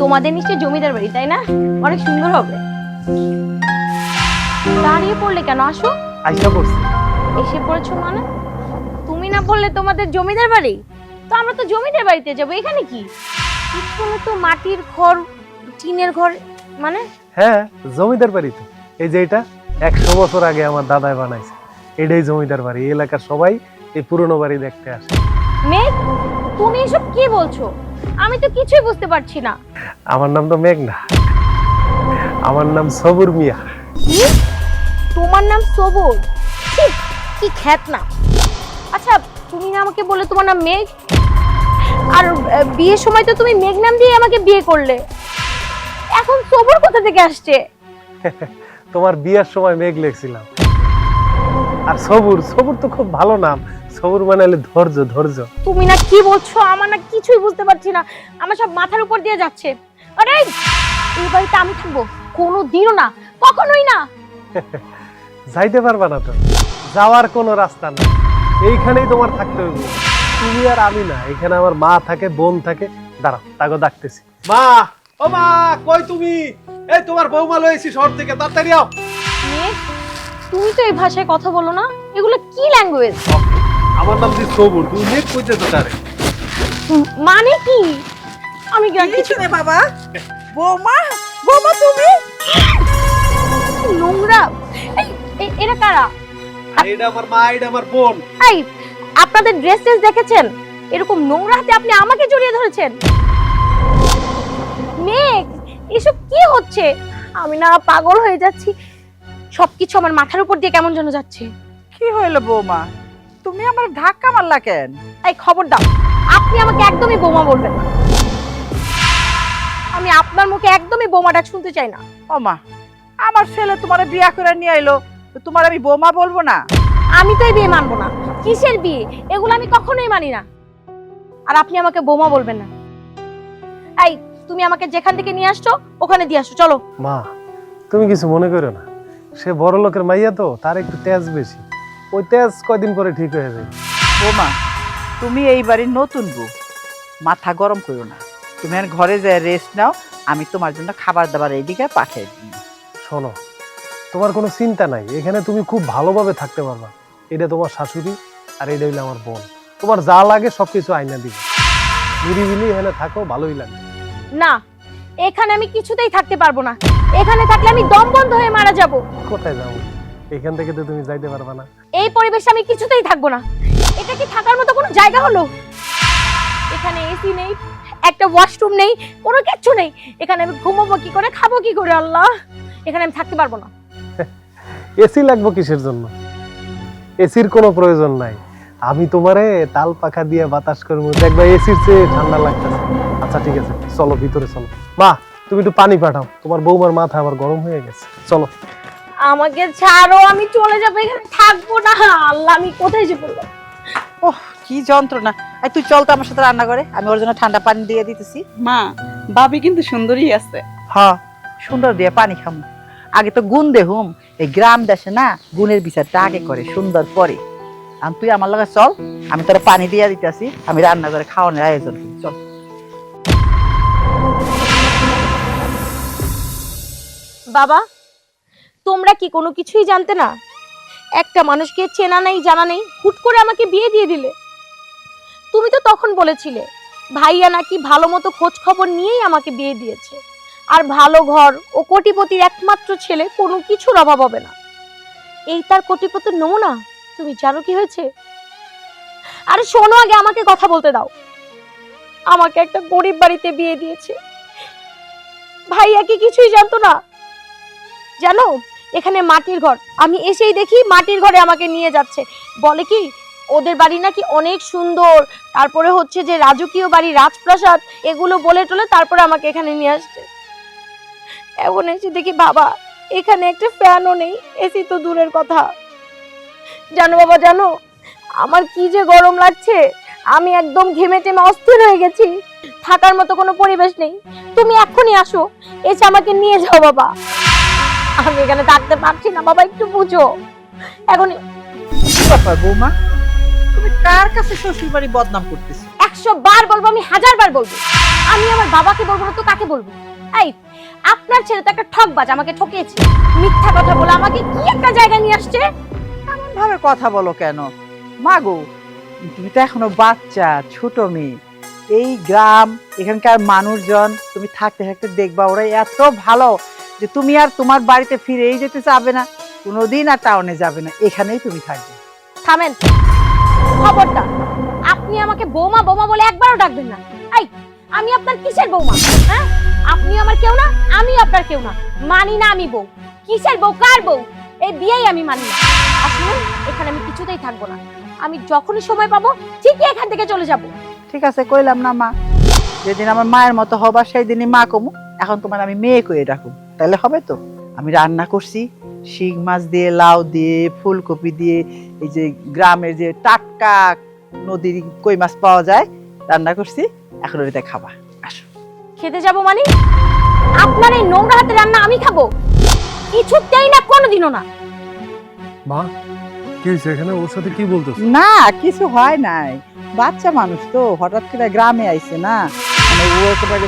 তোমাদের নিশ্চয় জমিদার বাড়ি, তাই না? অনেক সুন্দর হবে। দাঁড়িয়ে পড়লে কেন? আসো। আইসা পড়ছি। এসে পড়েছো মানে? তুমি না বললে তোমাদের জমিদার বাড়ি? তো আমরা তো জমিদার বাড়িতে যাবো। এখানে কি? পিছনে তো মাটির ঘর, টিনের ঘর। মানে? হ্যাঁ, জমিদার বাড়ি তো। এই যে এটা 100 বছর আগে আমার দাদাই বানাইছে। এটাই জমিদার বাড়ি। এই এলাকার সবাই এই পুরনো বাড়ি দেখতে আসে। মেঘ, তুমি এসব কি বলছো? আমি তো কিছুই বুঝতে পারছি না। আমার নাম তো মেঘ না, আমার নাম সবুর মিয়া। কি? তোমার নাম সবুর? কি খ্যাত না। আচ্ছা, তুমি না আমাকে বললে তোমার নাম মেঘ, আর বিয়ের সময় তো তুমি মেঘ নাম দিয়ে আমাকে বিয়ে করলে। এখন সবুর কোথা থেকে আসছে? তোমার বিয়ার সময় মেঘ লেখছিলাম। আর সবুর, সবুর তো খুব ভালো নাম। সবুর মানে হলো ধৈর্য, ধৈর্য। তুমি না কি বলছো? আমার না কিছুই বুঝতে পারছি না। আমার সব মাথার উপর দিয়ে যাচ্ছে। আরে এই বাড়িতে আমি থাকবো? কোনোদিনও না, কখনোই না। যাইতে পারবা না তো, যাওয়ার কোনো রাস্তা নেই। এইখানেই তোমার থাকতে হবে। তুমি আর আমি না, এখানে আমার মা থাকে, বোন থাকে। দাঁড়াও, তাকে ডাকতেছি। মা, ও মা, কই তুমি? এই তোমার বৌমা লয়েছি শহর থেকে, তাড়াতাড়ি আও। মেঘ, তুমি তো এই ভাষায় কথা বলো না। এগুলো কি ল্যাঙ্গুয়েজ? আমার নাম দিয়ে সবুর, তুমি মেঘ কইতেছো তারে? মানে কি? আমি কিছু নেই বাবা। বৌমা, বৌমা তুমি? নোংরা। এরা কারা? এটা আমার মা, এটা আমার বোন। এই, আপনাদের ড্রেস দেখেছেন? এরকম নোংরা হাতে আপনি আমাকে জড়িয়ে ধরেছেন। মেঘ, এসব কি হচ্ছে? আমি না পাগল হয়ে যাচ্ছি। সবকিছু আমার মাথার উপর দিয়ে কেমন যেন যাচ্ছে। কি হইলো বৌমা? তুমি আমার ধাক্কা মারলা কেন? এই খবর দাও, আপনি আমাকে একদমই বোমা বলবেন না। আমি আপনার মুখে একদমই বোমা ডাক শুনতে চাই না। ও মা, আমার ছেলে তোমার বিয়া করে নিয়ে আইলো, তো তোমার আমি বৌমা বলবো না? আমি তো এই বিয়ে মানবো না। কিসের বিয়ে? এগুলো আমি কখনোই মানি না। আর আপনি আমাকে বোমা বলবেন না। এই, তুমি আমাকে যেখান থেকে নিয়ে আসছো ওখানে দিয়ে আসো, চলো। মা, তুমি কিছু মনে করো না। সে বড় লোকের মাইয়া তো, তার একটু তেজ বেশি। ওই তেজ কয়দিন পরে ঠিক হয়ে যায়। বৌমা, তুমি এই বাড়ির নতুন বউ, মাথা গরম করো না। তুমি আর ঘরে যায় রেস্ট নাও, আমি তোমার জন্য খাবার দাবার এইদিকে পাঠিয়ে দিই। শোনো, তোমার কোনো চিন্তা নাই, এখানে তুমি খুব ভালোভাবে থাকতে পারবা। এটা তোমার শাশুড়ি, আর এটা হইলে আমার বোন। তোমার যা লাগে সবকিছু আইনা দিবে। নিরিবিলি এখানে থাকো, ভালোই লাগে। না, এখানে আমি কিছুতেই থাকতে পারবো না। এখানে থাকলে আমি দম বন্ধ হয়ে মারা যাব। কোথায় যাবো? এখান থেকে তো তুমি যাইতে পারবা না। এই পরিবেশে আমি কিছুতেই থাকবো না। এটা কি থাকার মতো কোনো জায়গা হলো? এখানে এসি নেই, একটা ওয়াশরুম নেই, কোনো কিচ্ছু নেই। এখানে আমি ঘুমাবো কি করে, খাবো কি করে? আল্লাহ, এখানে আমি থাকতে পারবো না। এসি লাগবো কিসের জন্য? এসির কোনো প্রয়োজন নাই। আমি তোমারে তাল পাখা দিয়ে বাতাস করবো, দেখবা এসির চেয়ে ঠান্ডা লাগতেছে। আচ্ছা ঠিক আছে, চলো ভিতরে চলো। মা, তুমি একটু পানি পাঠাও, তোমার বৌমার মাথা আবার গরম হয়ে গেছে। চলো। আমাকে ছাড়ো, আমি চলে যাবো, এখানে থাকবো না। আল্লাহ, আমি কোথায় যে পড়লাম। ওহ, কি যন্ত্রণা। এই তুই চল তো আমার সাথে রান্না করে, আমি ওর জন্য ঠান্ডা পানি দিয়ে দিতেছি। মা, ভাবি কিন্তু সুন্দরী আছে। হ্যাঁ, সুন্দর দিয়ে পানি খামু। আগে তো গুণ দেহুম। এই গ্রাম দেশে না গুণের বিচারটা আগে করে, সুন্দর পরে। আর তুই আমার লগে চল, আমি তোর পানি দিয়ে দিতেছি, আমি রান্না করে খাওয়ানোর আয়োজন করি। চল। বাবা, তোমরা কি কোনো কিছুই জানতে না? একটা মানুষকে চেনা নেই, জানা নেই, হুট করে আমাকে বিয়ে দিয়ে দিলে। তুমি তো তখন বলেছিলে ভাইয়া নাকি ভালো মতো খোঁজ খবর নিয়েই আমাকে বিয়ে দিয়েছে, আর ভালো ঘর ও কোটিপতির একমাত্র ছেলে, কোনো কিছুর অভাব হবে না। এই তার কোটিপতির নমুনা। তুমি জানো কি হয়েছে? আরে শোনো, আগে আমাকে কথা বলতে দাও। আমাকে একটা গরিব বাড়িতে বিয়ে দিয়েছে। ভাইয়া কি কিছুই জানতো না? জানো, এখানে মাটির ঘর। আমি এসেই দেখি মাটির ঘরে আমাকে নিয়ে যাচ্ছে। বলে কি ওদের বাড়ি নাকি অনেক সুন্দর, তারপরে হচ্ছে যে রাজকীয় বাড়ি, রাজপ্রাসাদ, এগুলো বলে টলে তারপরে আমাকে এখানে নিয়ে আসছে। এখন এসে দেখি বাবা, এখানে একটা ফ্যানও নেই, এসি তো দূরের কথা। জানো বাবা, জানো আমার কি যে গরম লাগছে। আমি একদম ঘেমে টেমে অস্থির হয়ে গেছি। থাকার মতো কোনো পরিবেশ নেই। তুমি এক্ষুনি আসো, এসে আমাকে নিয়ে যাও বাবা। আমি এখানে থাকতে পারছি না বাবা, একটু বুঝো। এখন কি ব্যাপার বৌমা, তুমি কার কাছে শ্বশুর বাড়ি বদনাম করতেছো? 100 বার বলবো, আমি 1000 বার বলবো, আমি আমার বাবাকে বলবো না তো কাকে বলবো? এই আপনার ছেলে তো একটা ঠকবাজ, আমাকে ঠকিয়েছে, মিথ্যা কথা বলে আমাকে কি একটা জায়গায় নিয়ে আসছে। এমন ভাবে কথা বলো কেন মাগো? তুমি তো এখনো বাচ্চা, ছোট মেয়ে। এই গ্রাম, এখানকার মানুষজন তুমি থাকতে থাকতে দেখবা ওরা এত ভালো যে তুমি আর তোমার বাড়িতে ফিরেই যেতে চাবে না, কোনোদিন আর টাউনে যাবে না, এখানেই তুমি থাকবে। থামেন, খবরদার আপনি আমাকে বৌমা বৌমা বলে একবারও ডাকবেন না। এই আমি আপনার কিসের বৌমা? হ্যাঁ, আপনি আমার কেউ না, আমি আপনার কেউ না, মানি না আমি বউ। কিসের বউ, কার বউ? এই বিয়েই আমি মানি না। আসলে এখানে আমি কিছুতেই থাকবো না, আমি যখনই সময় পাবো ঠিকই এখান থেকে চলে যাব। ঠিক আছে, কইলাম না মা, যেদিন আমার মায়ের মতো হবা সেই দিনই মা কমু। এখন তোমার আমি মেয়ে কয়ে ডাকুম, তাহলে হবে তো? আমি রান্না করছি শিং মাছ দিয়ে, লাউ দিয়ে, ফুলকপি দিয়ে, এই যে গ্রামের যে টাটকা নদীর কই মাছ পাওয়া যায়, রান্না করছি, এখন ওইটা খাবা। আসো। খেতে যাব মানে? আপনার এই নোংরা হাতে রান্না আমি খাবো? কিছুতেই না, কোনোদিনও না। মা কি হয়েছে এখানে? ওর সাথে কি বলতেছ? না কিছু হয় নাই, বাচ্চা মানুষ তো হঠাৎ করে গ্রামে আইছে না, মানে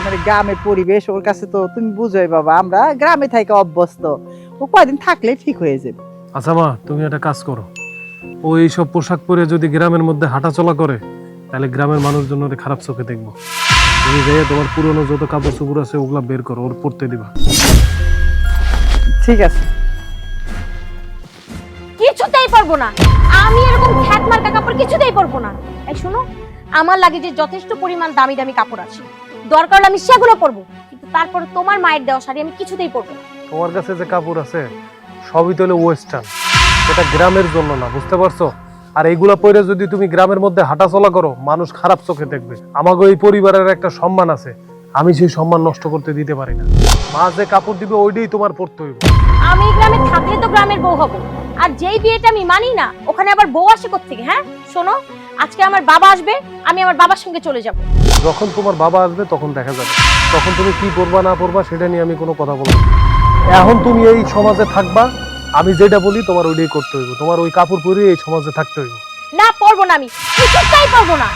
মানে গ্রামের পরিবেশ ওর কাছে তো তুমি বুঝোই বাবা, আমরা গ্রামে থেকে অভ্যস্ত, ও কয়দিন থাকলে ঠিক হয়ে যাবে। আচ্ছা মা, তুমি একটা কাজ করো, ও এইসব পোশাক পরে যদি গ্রামের মধ্যে হাঁটাচলা করে তাহলে গ্রামের মানুষজন ওরে খারাপ চোখে দেখবো। তুমি যাই তোমার পুরনো যত কাপড় চোপড় আছে ওগুলা বের করো, ওর পরতে দিবা। ঠিক আছে। কিছুতেই পারবো না, আমি এরকম খ্যাত মার্কা কাপড় কিছুতেই পরবো না। এই শোনো, আমার লাগে যে যথেষ্ট পরিমাণ দামি দামি কাপড় আছে, দরকার হলে আমি সেগুলো পরবো, কিন্তু তারপর তোমার মায়ের দেওয়া শাড়ি আমি কিছুতেই পরবো না। তোমার কাছে যে কাপড় আছে সবই তো হলো ওয়েস্টার্ন, এটা গ্রামের জন্য না, বুঝতে পারছো? আর এইগুলা পরে যদি তুমি গ্রামের মধ্যে হাঁটাচলা করো মানুষ খারাপ চোখে দেখবে। আমাকে এই পরিবারের একটা সম্মান আছে, আমি সেই সম্মান নষ্ট করতে দিতে পারি না। মা যে কাপড় দিবে ওইটাই তোমার পরতে হইব। আমি গ্রামে থাকলে তো গ্রামের বউ হব, আর যেই বিয়েটা আমি মানি না ওখানে আবার বউ আসে কোত্থেকে? হ্যাঁ শোনো, আজকে আমার বাবা আসবে, আমি আমার বাবার সঙ্গে চলে যাব। যখন তোমার বাবা আসবে তখন দেখা যাবে, তখন তুমি কি পরবা না পরবা সেটা নিয়ে আমি কোনো কথা বলবো না। এখন তুমি এই সমাজে থাকবা, আমি যেটা বলি তোমার ওইটাই করতে হইব, তোমার ওই কাপড় পরে এই সমাজে থাকতে হইব। না পরবো না, আমি কিছুতেই পরবো না।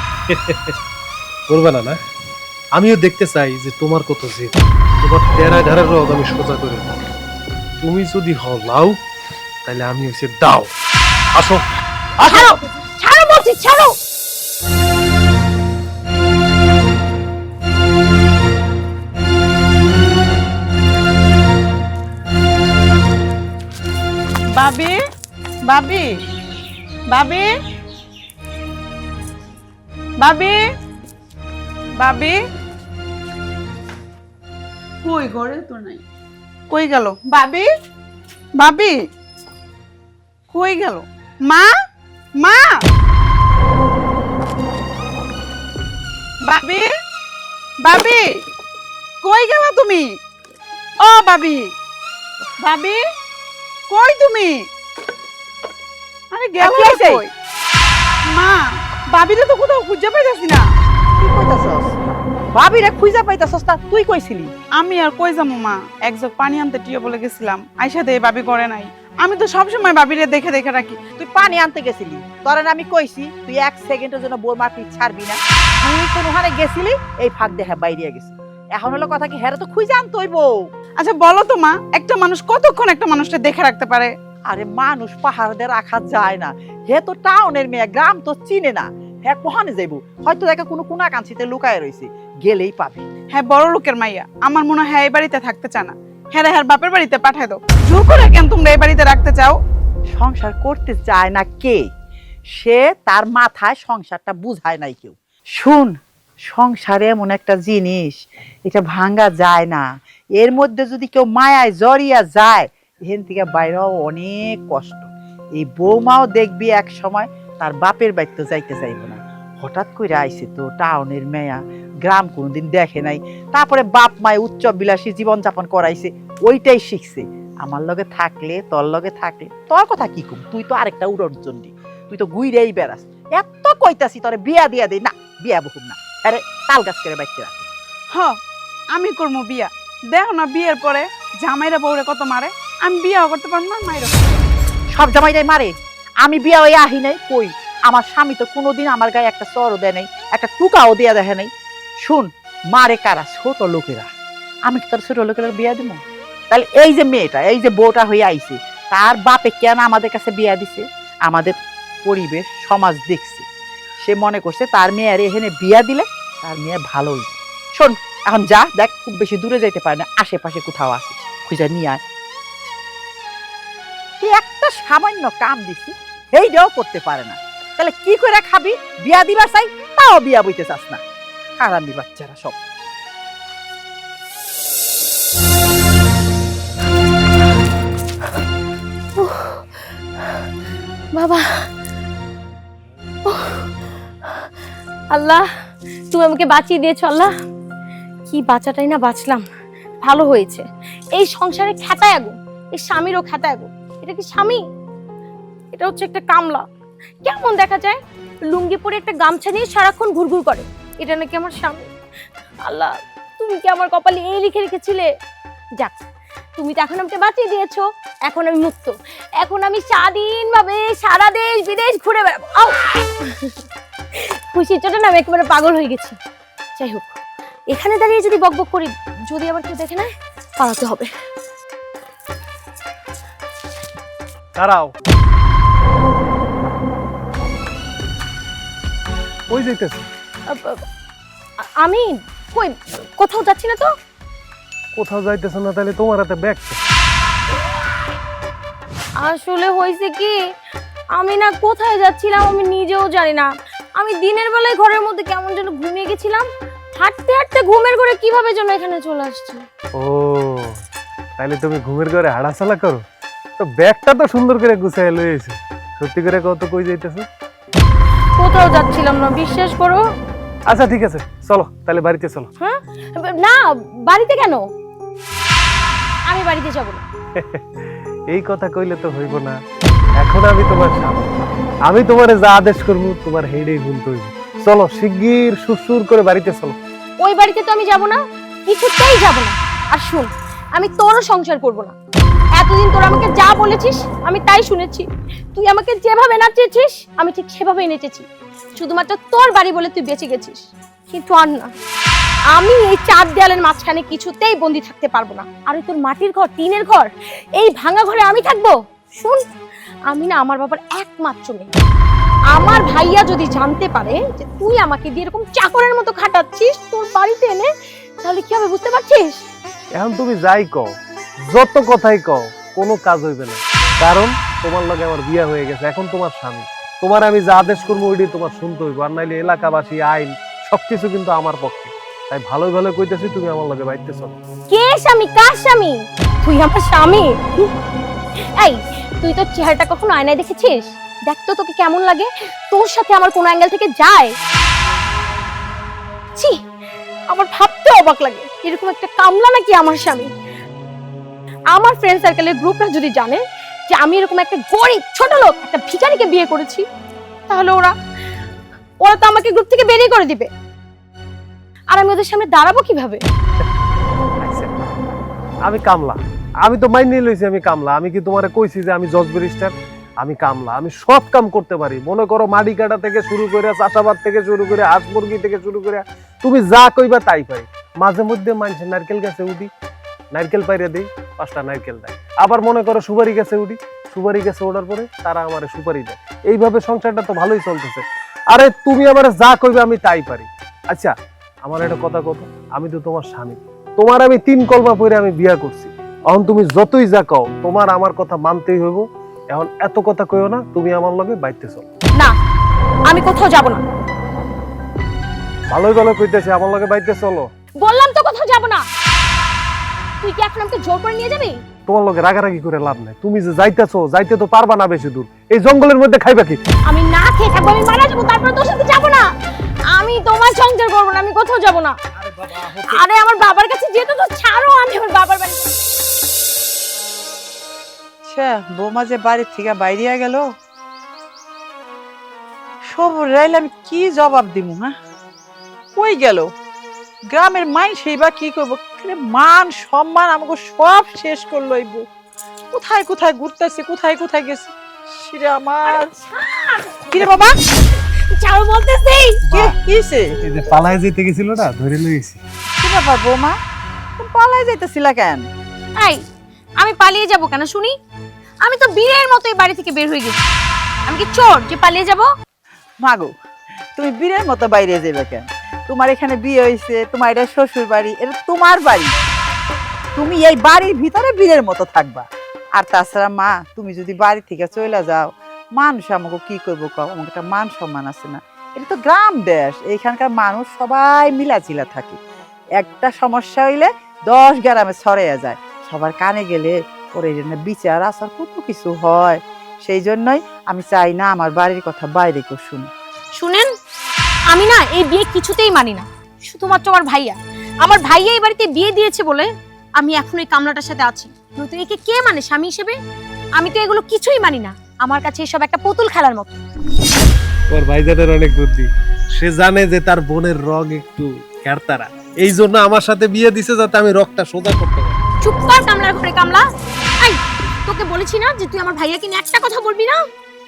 করবে না? না আমিও দেখতে চাই যে তোমার কত জেদ, তোমার তেরা ঘরের রোগ আমি সোজা করে দেব। তুমি যদি হও লাউ তাহলে আমি হচ্ছে দাও। আসো ছাড়ো, ছাড়ো বলছি, ছাড়ো। বাবি, বাবি, বাবি, বাবি, বাবি, কই ঘরে তো নাই, কই গেল বাবি? বাবি কই গেল? মা, মা, বাবি, বাবি, কই গেল তুমি? ও বাবি, বাবি, কই তুমি? আরে গেল কই? মা, বাবিরে তো কোথাও খুঁজে পাইতাছি না। কি কইতাছস? ভাবিরে খুঁজা পাইতাছস না? তুই কইছিলি। আমি আর কই যাবো মা, এক জগ পানি আনতে টিয়া বলে গেছিলাম, আইসা দে বাবি করে নাই। আমি তো সবসময় বাবিরে দেখে দেখে রাখি। তুই পানি আনতে গেছিলি, তোরে না আমি কইছি তুই এক সেকেন্ডের জন্য বোর মারপিট ছাড়বি না। তুই কোনখানে গেছিলি, এই ফাঁক দেখা বাইরে গেছি। এখন হলো কথা কি, হেরে তো খুঁজে আনতে হইব। আচ্ছা বলো তো মা, একটা মানুষ কতক্ষণ একটা মানুষকে দেখে রাখতে পারে? আরে মানুষ পাহাড় দিয়ে রাখা যায় না, হে তো টাউনের মেয়ে, গ্রাম তো চিনে না, হ্যাঁ কোহানে যাইব? হয়তো দেখা কোনো কোনা কাঞ্চিতে লুকায় রইছে, গেলেই পাবি। হ্যাঁ বড় লোকের মাইয়া, আমার মনে হয় এই বাড়িতে থাকতে চায় না। হ্যাঁ হ্যাঁ বাপের বাড়িতে পাঠায় দাও। জোর করে কেন তোমরা এই বাড়িতে রাখতে চাও? সংসার করতে চায় না কে? সে তার মাথায় সংসারটা বুঝায় নাই কেউ। শুন, সংসারে এমন একটা জিনিস, এটা ভাঙ্গা যায় না। এর মধ্যে যদি কেউ মায়ায় জড়িয়া যায়, এখান থেকে বাইরেও অনেক কষ্ট। এই বৌমাও দেখবি এক সময় তার বাপের বাড়িতে যাইতে চাইব না। হঠাৎ করে আইছে তো টাউনের মেয়া, গ্রাম কোনোদিন দেখে নাই, তারপরে বাপ মায় উচ্চ বিলাসী জীবনযাপন করাইছে, ওইটাই শিখছে। আমার লগে থাকলে, তোর লগে থাকলে, তোর কথা কি কম? তুই তো আরেকটা উড়নচণ্ডী, তুই তো গুইরেই বেড়াস। এত কইতাছি তোরে বিয়া দিয়া দেই না, বিয়া বহুম না, আরে তাল গাছ করে বাইতে রাখ। হ, আমি করবো বিয়া। দেখো না বিয়ের পরে জামাইরা বউরে কত মারে। আমি বিয়াও করতে পারবো না, মাইরা। সব জামাইটাই মারে, আমি বিয়া হয়ে আহি নাই কই? আমার স্বামী তো কোনোদিন আমার গায়ে একটা চরও দেয় নাই, একটা টুকাও দেয়া দেখে নাই। শুন, মারে কারা? ছোট লোকেরা। আমি কি তোর ছোট লোকেরা বিয়া দিব? তাহলে এই যে মেয়েটা, এই যে বউটা হয়ে আইছে, তার বাপে কেন আমাদের কাছে বিয়া দিছে? আমাদের পরিবেশ সমাজ দেখছে, সে মনে করছে তার মেয়ের এখানে বিয়া দিলে তার মেয়ে ভালো হইবে। শোন, এখন যা, দেখ খুব বেশি দূরে যাইতে পারে না, আশেপাশে কোথাও আছে, খুঁজে নিয়ে আয়। তুই একটা সামান্য কাম দিছি, এইটাও করতে পারে না, তাহলে কি করে খাবি? বিয়া দিবা চাই, তাও বিয়া বইতে চাস না। হারামি বাচ্চারা সব। বাবা, আল্লাহ তুমি আমাকে বাঁচিয়ে দিয়েছো। আল্লাহ, কি বাঁচাটাই না বাঁচলাম, ভালো হয়েছে। এই সংসারে খ্যাতায় আগুন, এই স্বামীরও খ্যাতায় আগুন। এটা কি স্বামী? এটা হচ্ছে একটা কামলা। কেমন দেখা যায়, লুঙ্গি পরে একটা গামছা নিয়ে সারাক্ষণ ঘুরঘুর করে, এটা নাকি আমার স্বামী। আল্লাহ, তুমি কি আমার কপালে এই লিখে রেখেছিলে? যাক, তুমি তো এখন আমাকে বাঁচিয়ে দিয়েছো, এখন আমি মুক্ত, এখন আমি স্বাধীনভাবে সারা দেশ বিদেশ ঘুরে বেড়াবো। খুশির চোটে না আমি একেবারে পাগল হয়ে গেছি। যাই হোক, এখানে দাঁড়িয়ে যদি বকবক করি, যদি আবার কেউ দেখে নেয়, পালাতে হবে। দাঁড়াও, ওই যাইতেছে। আমি কই, কোথাও যাচ্ছি না তো। কোথাও যাইতেছ না, তাহলে তোমার হাতে ব্যাগ? আসলে হয়েছে কি, আমি না কোথায় যাচ্ছিলাম আমি নিজেও জানি না। আমি দিনের বেলায় ঘরের মধ্যে কেমন যেন ঘুমিয়ে গেছিলাম, হাঁটতে হাঁটতে ঘুমের ঘরে কিভাবে যেন এখানে চলে আসছি। ও, তাহলে তুমি ঘুমের ঘরে হাঁটাচলা করো? তো ব্যাগটা তো সুন্দর করে গুছাই লইয়েছো। সত্যি করে কত কই যাইতেছো? কোথাও যাচ্ছিলাম না, বিশ্বাস করো। আচ্ছা ঠিক আছে, চলো তাহলে বাড়িতে চলো। হ্যাঁ না, বাড়িতে কেন? আমি বাড়িতে যাব না। এই কথা কইলে তো হইব না। এখন আমি তোমার স্বামী, আমি তোমারে যা আদেশ করবো তোমার হেডেই শুনতে হইব। চলো শিগগির সুরসুর করে বাড়িতে চলো। ওই বাড়িতে তো আমি যাব না, কিছুতেই যাব না। আর শুন, আমি তোরও সংসার করব না। এতদিন তোরা আমাকে যা বলেছিস আমি তাই শুনেছি। তুই আমাকে যেভাবে নাচিয়েছিস আমি ঠিক সেভাবেই নেচেছি। শুধুমাত্র তোর বাড়ি বলে তুই বেঁচে গেছিস, কিন্তু আর না। আমি এই চার দেয়ালের মাঝখানে কিছুতেই বন্দি থাকতে পারবো না। আর তোর মাটির ঘর, টিনের ঘর, এই ভাঙা ঘরে আমি থাকবো? শুন, আমি না আমার বাবার একমাত্র মেয়ে। আমার ভাইয়া যদি জানতে পারে যে তুই আমাকে দিয়ে এরকম চাকরের মতো খাটাচ্ছিস তোর বাড়িতে এনে, তাহলে কি হবে বুঝতে পারছিস? এখন তুমি যাই কও, যত কথাই কও, কোনো কাজ হইবে না। কারণ তোমার লগে আমার বিয়ে হয়ে গেছে, এখন তোমার স্বামী। তোমার আমি যা আদেশ করবো ওইটাই তোমার শুনতে হইব। আর নাইলে এলাকাবাসী, আইন সবকিছু কিন্তু আমার পক্ষে। তাই ভালোই ভালো কইতেছি, তুমি আমার লগে বাইতে চলো। কে স্বামী? কার স্বামী? তুই আমার স্বামী? এই, তুই তোর চেহারাটা কখনো আয়নায় দেখেছিস? দেখ তো তোকে কেমন লাগে, তোর সাথে আমার কোন অ্যাঙ্গেল থেকে যায়? ছি, আমার ভাবতে অবাক লাগে এরকম একটা কামলা নাকি আমার স্বামী। আমার ফ্রেন্ড সার্কেলের গ্রুপরা যদি জানে যে আমি এরকম একটা গরিব ছোট লোক, একটা ভিখারিকে বিয়ে করেছি, তাহলে ওরা তো আমাকে গ্রুপ থেকে বেরিয়ে করে দিবে। আর আমি ওদের সামনে দাঁড়াবো কিভাবে? আচ্ছা, আমি কামলা, আমি তো মাইনে লইছি আমি কামলা। আমি কি তোমারে কইছি যে আমি জজ ব্যারিস্টার? আমি কামলা, আমি সব কাম করতে পারি। মনে করো মাটি কাটা থেকে শুরু করে, চাষাবাদ থেকে শুরু করে, হাঁস মুরগি থেকে শুরু করে, তুমি যা কইবা তাই পারি। মাঝে মধ্যে মানুষের নারকেল গাছে উঠি, নারকেল পাইরে দেই, 5টা নারকেল দেয়। আবার মনে করো সুপারি গাছে উঠি, সুপারি গাছে ওঠার পরে তারা আমারে সুপারি দেয়। এইভাবে সংসারটা তো ভালোই চলতেছে। আরে তুমি আমারে যা কইবে আমি তাই পারি। আচ্ছা, আমার একটা কথা কত, আমি তো তোমার স্বামী, তোমার আমি 3 কলমা পড়ে আমি বিয়া করছি। এখন তুমি যতই যা কও, তোমার আমার কথা মানতেই হইব। এখন এত কথা কইও না, তুমি আমার লগে বাইতে চলো। না, আমি কোথাও যাব না। ভালোই ভালো কইতেছি, আমার লগে বাইতে চলো। বললাম তো কোথাও যাব না। তুই কি এখন আমাকে জোর করে নিয়ে যাবি? তোমার লগে রাগারাগি করে লাভ নাই। তুমি যে যাইতেছো, যাইতে তো পারবা না বেশি দূর। এই জঙ্গলের মধ্যে খাইবা কি? আমি না খেয়ে থাকবো, আমি মারা যাবো, তারপরে তোর সাথে যাব না। আমি তোমার সংসার করবো না, আমি কোথাও যাব না। আরে আমার বাবার কাছে যেতে তো ছাড়ো, আমি আমার বাবার বাড়ি। বৌমা যে বাড়ির থেকে বাইরিয়া গেল, সব রাইলে আমি কি জবাব দিব? হ্যাঁ, কই গেল? গ্রামের মাই সেই বা কি করবো? মান সম্মান আমাকে সব শেষ করলো। এই বউ কোথায় কোথায় ঘুরতেছে, কোথায় কোথায় গেছে, সেটা আমার কি রে বাবা ছাড়ো বলতেছি। কিছে এই যে পালায় যেতে গেছিল না, ধরে লইছি। কি ব্যাপার বৌমা তুমি পালাই যাইতেছিলা কেন? এই আমি পালিয়ে যাব কেন শুনি? আমি তো বীরের মতো এই বাড়ি থেকে বের হয়ে গেছি। আমি কি চোর যে পালিয়ে যাব? মাগো তুমি বীরের মতো বাইরে যাবে কেন? তোমার এখানে বিয়ে হয়েছে, তোমার এটা শ্বশুর বাড়ি, এটা তোমার বাড়ি। তুমি এই বাড়ির ভিতরে বীরের মতো থাকবা। আর তাছাড়া মা, তুমি যদি বাড়ি থেকে চলে যাও, মানুষ আমাকে কি করবো কও? আমাকে একটা মান সম্মান আছে না? এটা তো গ্রাম দেশ, এইখানকার মানুষ সবাই মিলাচিলা থাকে। একটা সমস্যা হইলে 10 গ্রামে ছড়াইয়া যায়, সবার কানে গেলে ওর এই জন্য বিচার আচার কত কিছু হয়। সেই জন্যই আমি চাই না আমার বাড়ির কথা বাইরে কেউ শুনে। শুনেন, আমি না এই বিয়ে কিছুতেই মানি না। শুধুমাত্র আমার ভাইয়া এই বাড়িতে বিয়ে দিয়েছে বলে আমি এখন এই কামলাটার সাথে আছি। নয়তো একে কে মানে স্বামী হিসেবে? আমি তো এগুলো কিছুই মানি না। আমার কাছে এসব একটা পুতুল খেলার মতো। ওর ভাইজানের অনেক বুদ্ধি। সে জানে যে তার বোনের রং একটু ক্যারতারা, এই জন্য আমার সাথে বিয়ে দিছে যাতে আমি রগটা সোজা করতে পারি। চুপ কর কামলার ঘরে কামলা। এই তোকে বলেছি না যে তুই আমার ভাইয়াকে নিয়ে একটা কথা বলবি না?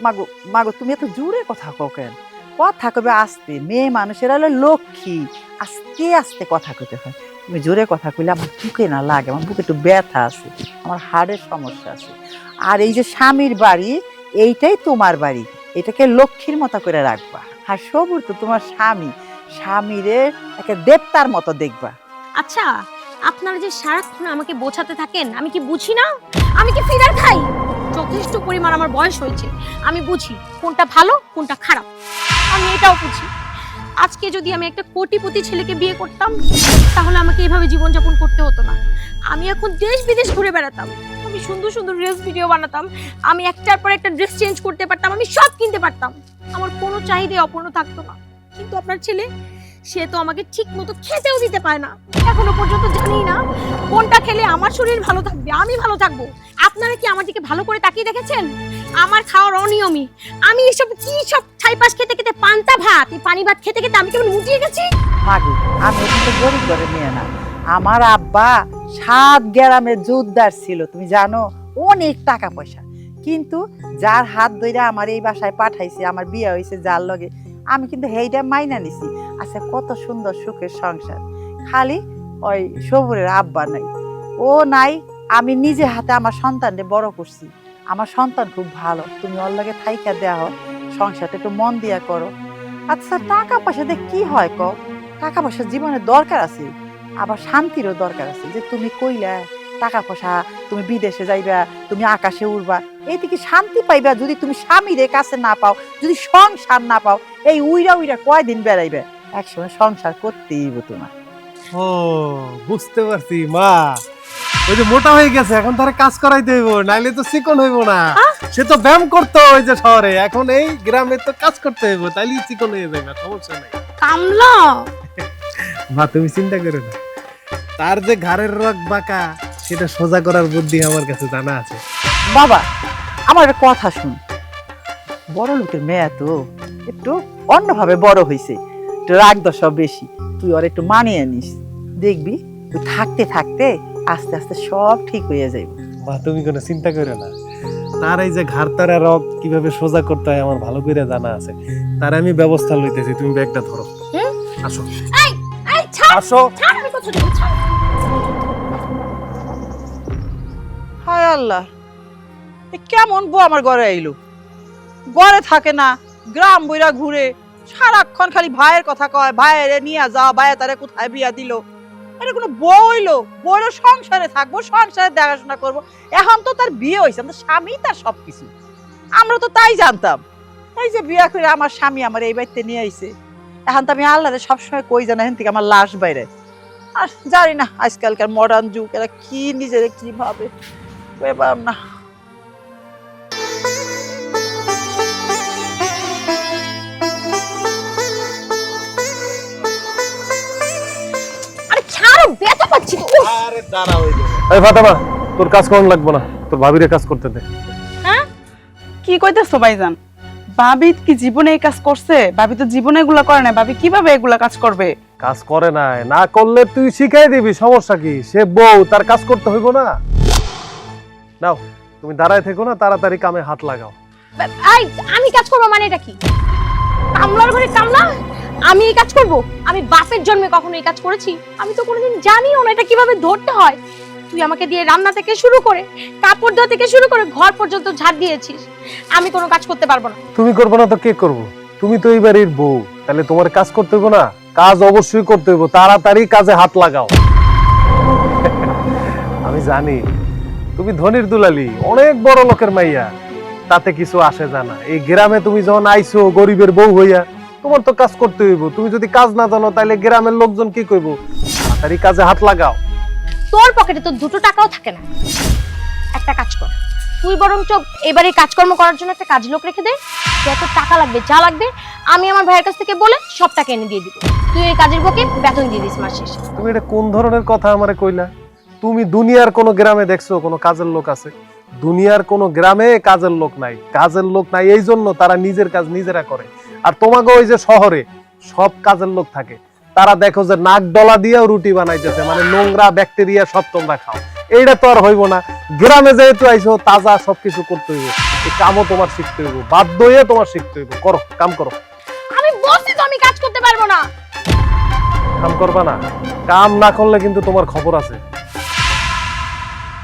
মাগো মাগো তুমি এত জোরে কথা কও কেন? কথা কবে আস্তে, মেয়ে মানুষের হলো লক্ষ্মী, আস্তে আস্তে কথা কইতে হয়। তুমি জোরে কথা কইলে আমার বুকে না লাগে, আমার বুকে একটু ব্যথা আছে, আমার হাড়ের সমস্যা আছে। আর এই যে স্বামীর বাড়ি, এইটাই তোমার বাড়ি, এটাকে লক্ষ্মীর মতো করে রাখবা। আর সবুর তো তোমার স্বামী, স্বামীরে একটা দেবতার মতো দেখবা। আচ্ছা, আপনারা যে সারাক্ষণ আমাকে বোঝাতে থাকেন, আমি কি বুঝি না? আমি কি ফিদার খাই? যথেষ্ট পরিমাণ আমার বয়স হয়েছে, আমি বুঝি কোনটা ভালো কোনটা খারাপ। আমি এটাও বুঝি আজকে যদি আমি একটা কোটিপতি ছেলেকে বিয়ে করতাম, তাহলে আমাকে এভাবে জীবনযাপন করতে হতো না। আমি এখন দেশ বিদেশ ঘুরে বেড়াতাম, আমি সুন্দর সুন্দর রিলস ভিডিও বানাতাম, আমি একটার পর একটা ড্রেস চেঞ্জ করতে পারতাম, আমি সব কিনতে পারতাম, আমার কোনো চাহিদা অপূর্ণ থাকতো না। কিন্তু আপনার ছেলে, সে তো আমাকে ঠিক মতো খেতেও দিতে পায় না। এখনো পর্যন্ত জানি না কোনটা খেলে আমার শরীর ভালো থাকবে, আমি ভালো থাকবো। আপনারা কি আমার দিকে ভালো করে তাকিয়ে দেখেছেন? আমার খাওয়ার অনিয়মই। আমি এসব কি সব ছাইপাশ খেতে খেতে, পান্তা ভাত, এই পানি ভাত খেতে খেতে আমি কেমন মুটিয়ে গেছি। মাগো আমি কিন্তু গরিব ঘরে মেয়ে না, আমার আব্বা 7 গ্রামের জোরদার ছিল, তুমি জানো, অনেক টাকা পয়সা। কিন্তু যার হাত ধরে আমার এই বাসায় পাঠাইছে, আমার বিয়ে হয়েছে যার লগে, আমি কিন্তু হেইটা মাইনা নিছি। আচ্ছা, কত সুন্দর সুখের সংসার। খালি ওই সবুরের আব্বা নাই, ও নাই। আমি নিজে হাতে আমার সন্তানকে বড় করছি, আমার সন্তান খুব ভালো। তুমি ওর লগে থাইকা দেয়া হয়, সংসারটা একটু মন দিয়া করো। আচ্ছা, টাকা পয়সা দিয়ে কি হয় কও? টাকা পয়সা জীবনে দরকার আছে, আবার শান্তিরও দরকার আছে। যে তুমি কইলা টাকা পয়সা, তুমি বিদেশে যাইবা, তুমি আকাশে উড়বা, এই থেকে শান্তি পাইবা যদি তুমি স্বামীর কাছে না পাও, যদি সংসার না পাও। এই উইরা উইরা কয়দিন বেড়াইবে? একসময় সংসার করতেই হইব তোমার। ও বুঝতে পারছি মা, ওই যে মোটা হয়ে গেছে, এখন তারা কাজ করাইতে হইব, নাইলে তো চিকন হইব না। সে তো ব্যায়াম করতো ওই যে শহরে, এখন এই গ্রামে তো কাজ করতে হইব, তাইলে চিকন হয়ে যাবে, সমস্যা নাই। কামলা, মা তুমি চিন্তা করো না, তার যে ঘাড়ের রগ বাঁকা, সেটা সোজা করার বুদ্ধি আমার কাছে জানা আছে। বাবা আমার একটা কথা শুন, বড় লোকের মেয়ে তো একটু অন্যভাবে বড় হইছে, একটু রাগ দশা বেশি। তুই ওর একটু মানিয়ে নিস, দেখবি তুই থাকতে থাকতে আস্তে আস্তে সব ঠিক হয়ে যাবে। মা তুমি কোনো চিন্তা করো না, তার এই যে ঘাড়তারা রগ কিভাবে সোজা করতে হয় আমার ভালো করে জানা আছে, তার আমি ব্যবস্থা লইতেছি। তুমি ব্যাগটা ধরো, আসো এই এই ছাড়, আসো। ছাড়, আমি কথা দেব, ছাড়। হায় আল্লাহ, এ কেমন বউ আমার ঘরে আইলো? ঘরে থাকে না, গ্রাম বইরা ঘুরে, সারাক্ষণ খালি ভাইয়ের কথা কয়, ভাইয়েরে নিয়ে যাও, ভাইয়ে তারে কোথায় বিয়া দিল। এটা কোনো বউ হইলো? বউরও সংসারে থাকবো, সংসারে দেখাশোনা করবো। এখন তো তার বিয়ে হয়েছে, আমার স্বামী তার সবকিছু। আমরা তো তাই জানতাম। এই যে বিয়া করে আমার স্বামী আমার এই বাড়িতে নিয়ে আইছে, এখন তো আমি আল্লাহরে সবসময় কই জানা, এখান থেকে আমার লাশ বাইরে। আর জানি না আজকালকার মডার্ন যুগ, এরা কি নিজের কি ভাবে, পারলাম না। আরে ছাড়ো, ব্যথা পাচ্ছি তো। উফ, আরে দাঁড়া, ওই এই ফাতেমা, তোর কাজ করন লাগবে না, তোর ভাবিরে কাজ করতে দে। হ্যাঁ কি কইতেছো ভাইজান? ভাবি কি জীবনে এই কাজ করছে? ভাবি তো জীবনে এগুলা করে না, ভাবি কিভাবে এগুলা কাজ করবে? কাজ করে নাই, না করলে তুই শিখাই দিবি, সমস্যা কি? সে বউ, তার কাজ করতে হইব না? নাও তুমি দাঁড়ায় থেকো না, তাড়াতাড়ি কামে হাত লাগাও। এই, আমি কাজ করবো মানে এটা কি? কামলার ঘরে কামলা? আমি এই কাজ করব? আমি বাপের জন্মে কখনো এই কাজ করেছি? আমি তো কোনোদিন জানিও না এটা কিভাবে ধরতে হয়। তুই আমাকে দিয়ে রান্না থেকে শুরু করে কাপড় ধোয়া থেকে শুরু করে ঘর পর্যন্ত ঝাড় দিয়েছিস। আমি কোনো কাজ করতে পারবো না। তুমি করবে না তো কে করবো? তুমি তো এই বাড়ির বউ, তাহলে তোমার কাজ করতে হইব না? কাজ অবশ্যই করতে হইব, তাড়াতাড়ি কাজে হাত লাগাও। আমি জানি তুমি ধনির দুলালি, অনেক বড় লোকের মাইয়া, তাতে কিছু আসে জানা। এই গ্রামে তুমি যখন আইছো গরিবের বউ হইয়া, তোমার তো কাজ করতে হইব। তুমি যদি কাজ না জানো তাহলে গ্রামের লোকজন কি কইব? তাড়াতাড়ি কাজে হাত লাগাও। তোর পকেটে তো 2 টাকাও থাকে না। একটা কাজ কর, তুই বরঞ্চ এবারে কাজকর্ম করার জন্য একটা কাজের লোক রেখে দে। যত টাকা লাগবে যা লাগবে আমি আমার ভাইয়ের কাছ থেকে বলে সব টাকা এনে দিয়ে দিব। তুই এই কাজের বউকে বেতন দিয়ে দিস মাস শেষে। তুমি এটা কোন ধরনের কথা আমারে কইলা? তুমি দুনিয়ার কোন গ্রামে দেখছো কোনো কাজের লোক আছে? দুনিয়ার কোন গ্রামে কাজের লোক নাই। কাজের লোক নাই এই জন্য তারা নিজের কাজ নিজেরা করে। আর তোমাকে ওই যে শহরে সব কাজের লোক থাকে, তারা দেখো যে নাক ডলা দিয়েও রুটি বানাইতেছে, মানে নোংরা ব্যাকটেরিয়া সব তোমরা খাও। এইটা তো আর হইব না। গ্রামে যেহেতু আইছো তাজা সবকিছু করতে হইব, এই কামও তোমার শিখতে হইব, বাধ্য হয়ে তোমার শিখতে হইব। করো, কাম করো। আমি বলছি তো আমি কাজ করতে পারবো না। কাম করবা না? কাম না করলে কিন্তু তোমার খবর আছে।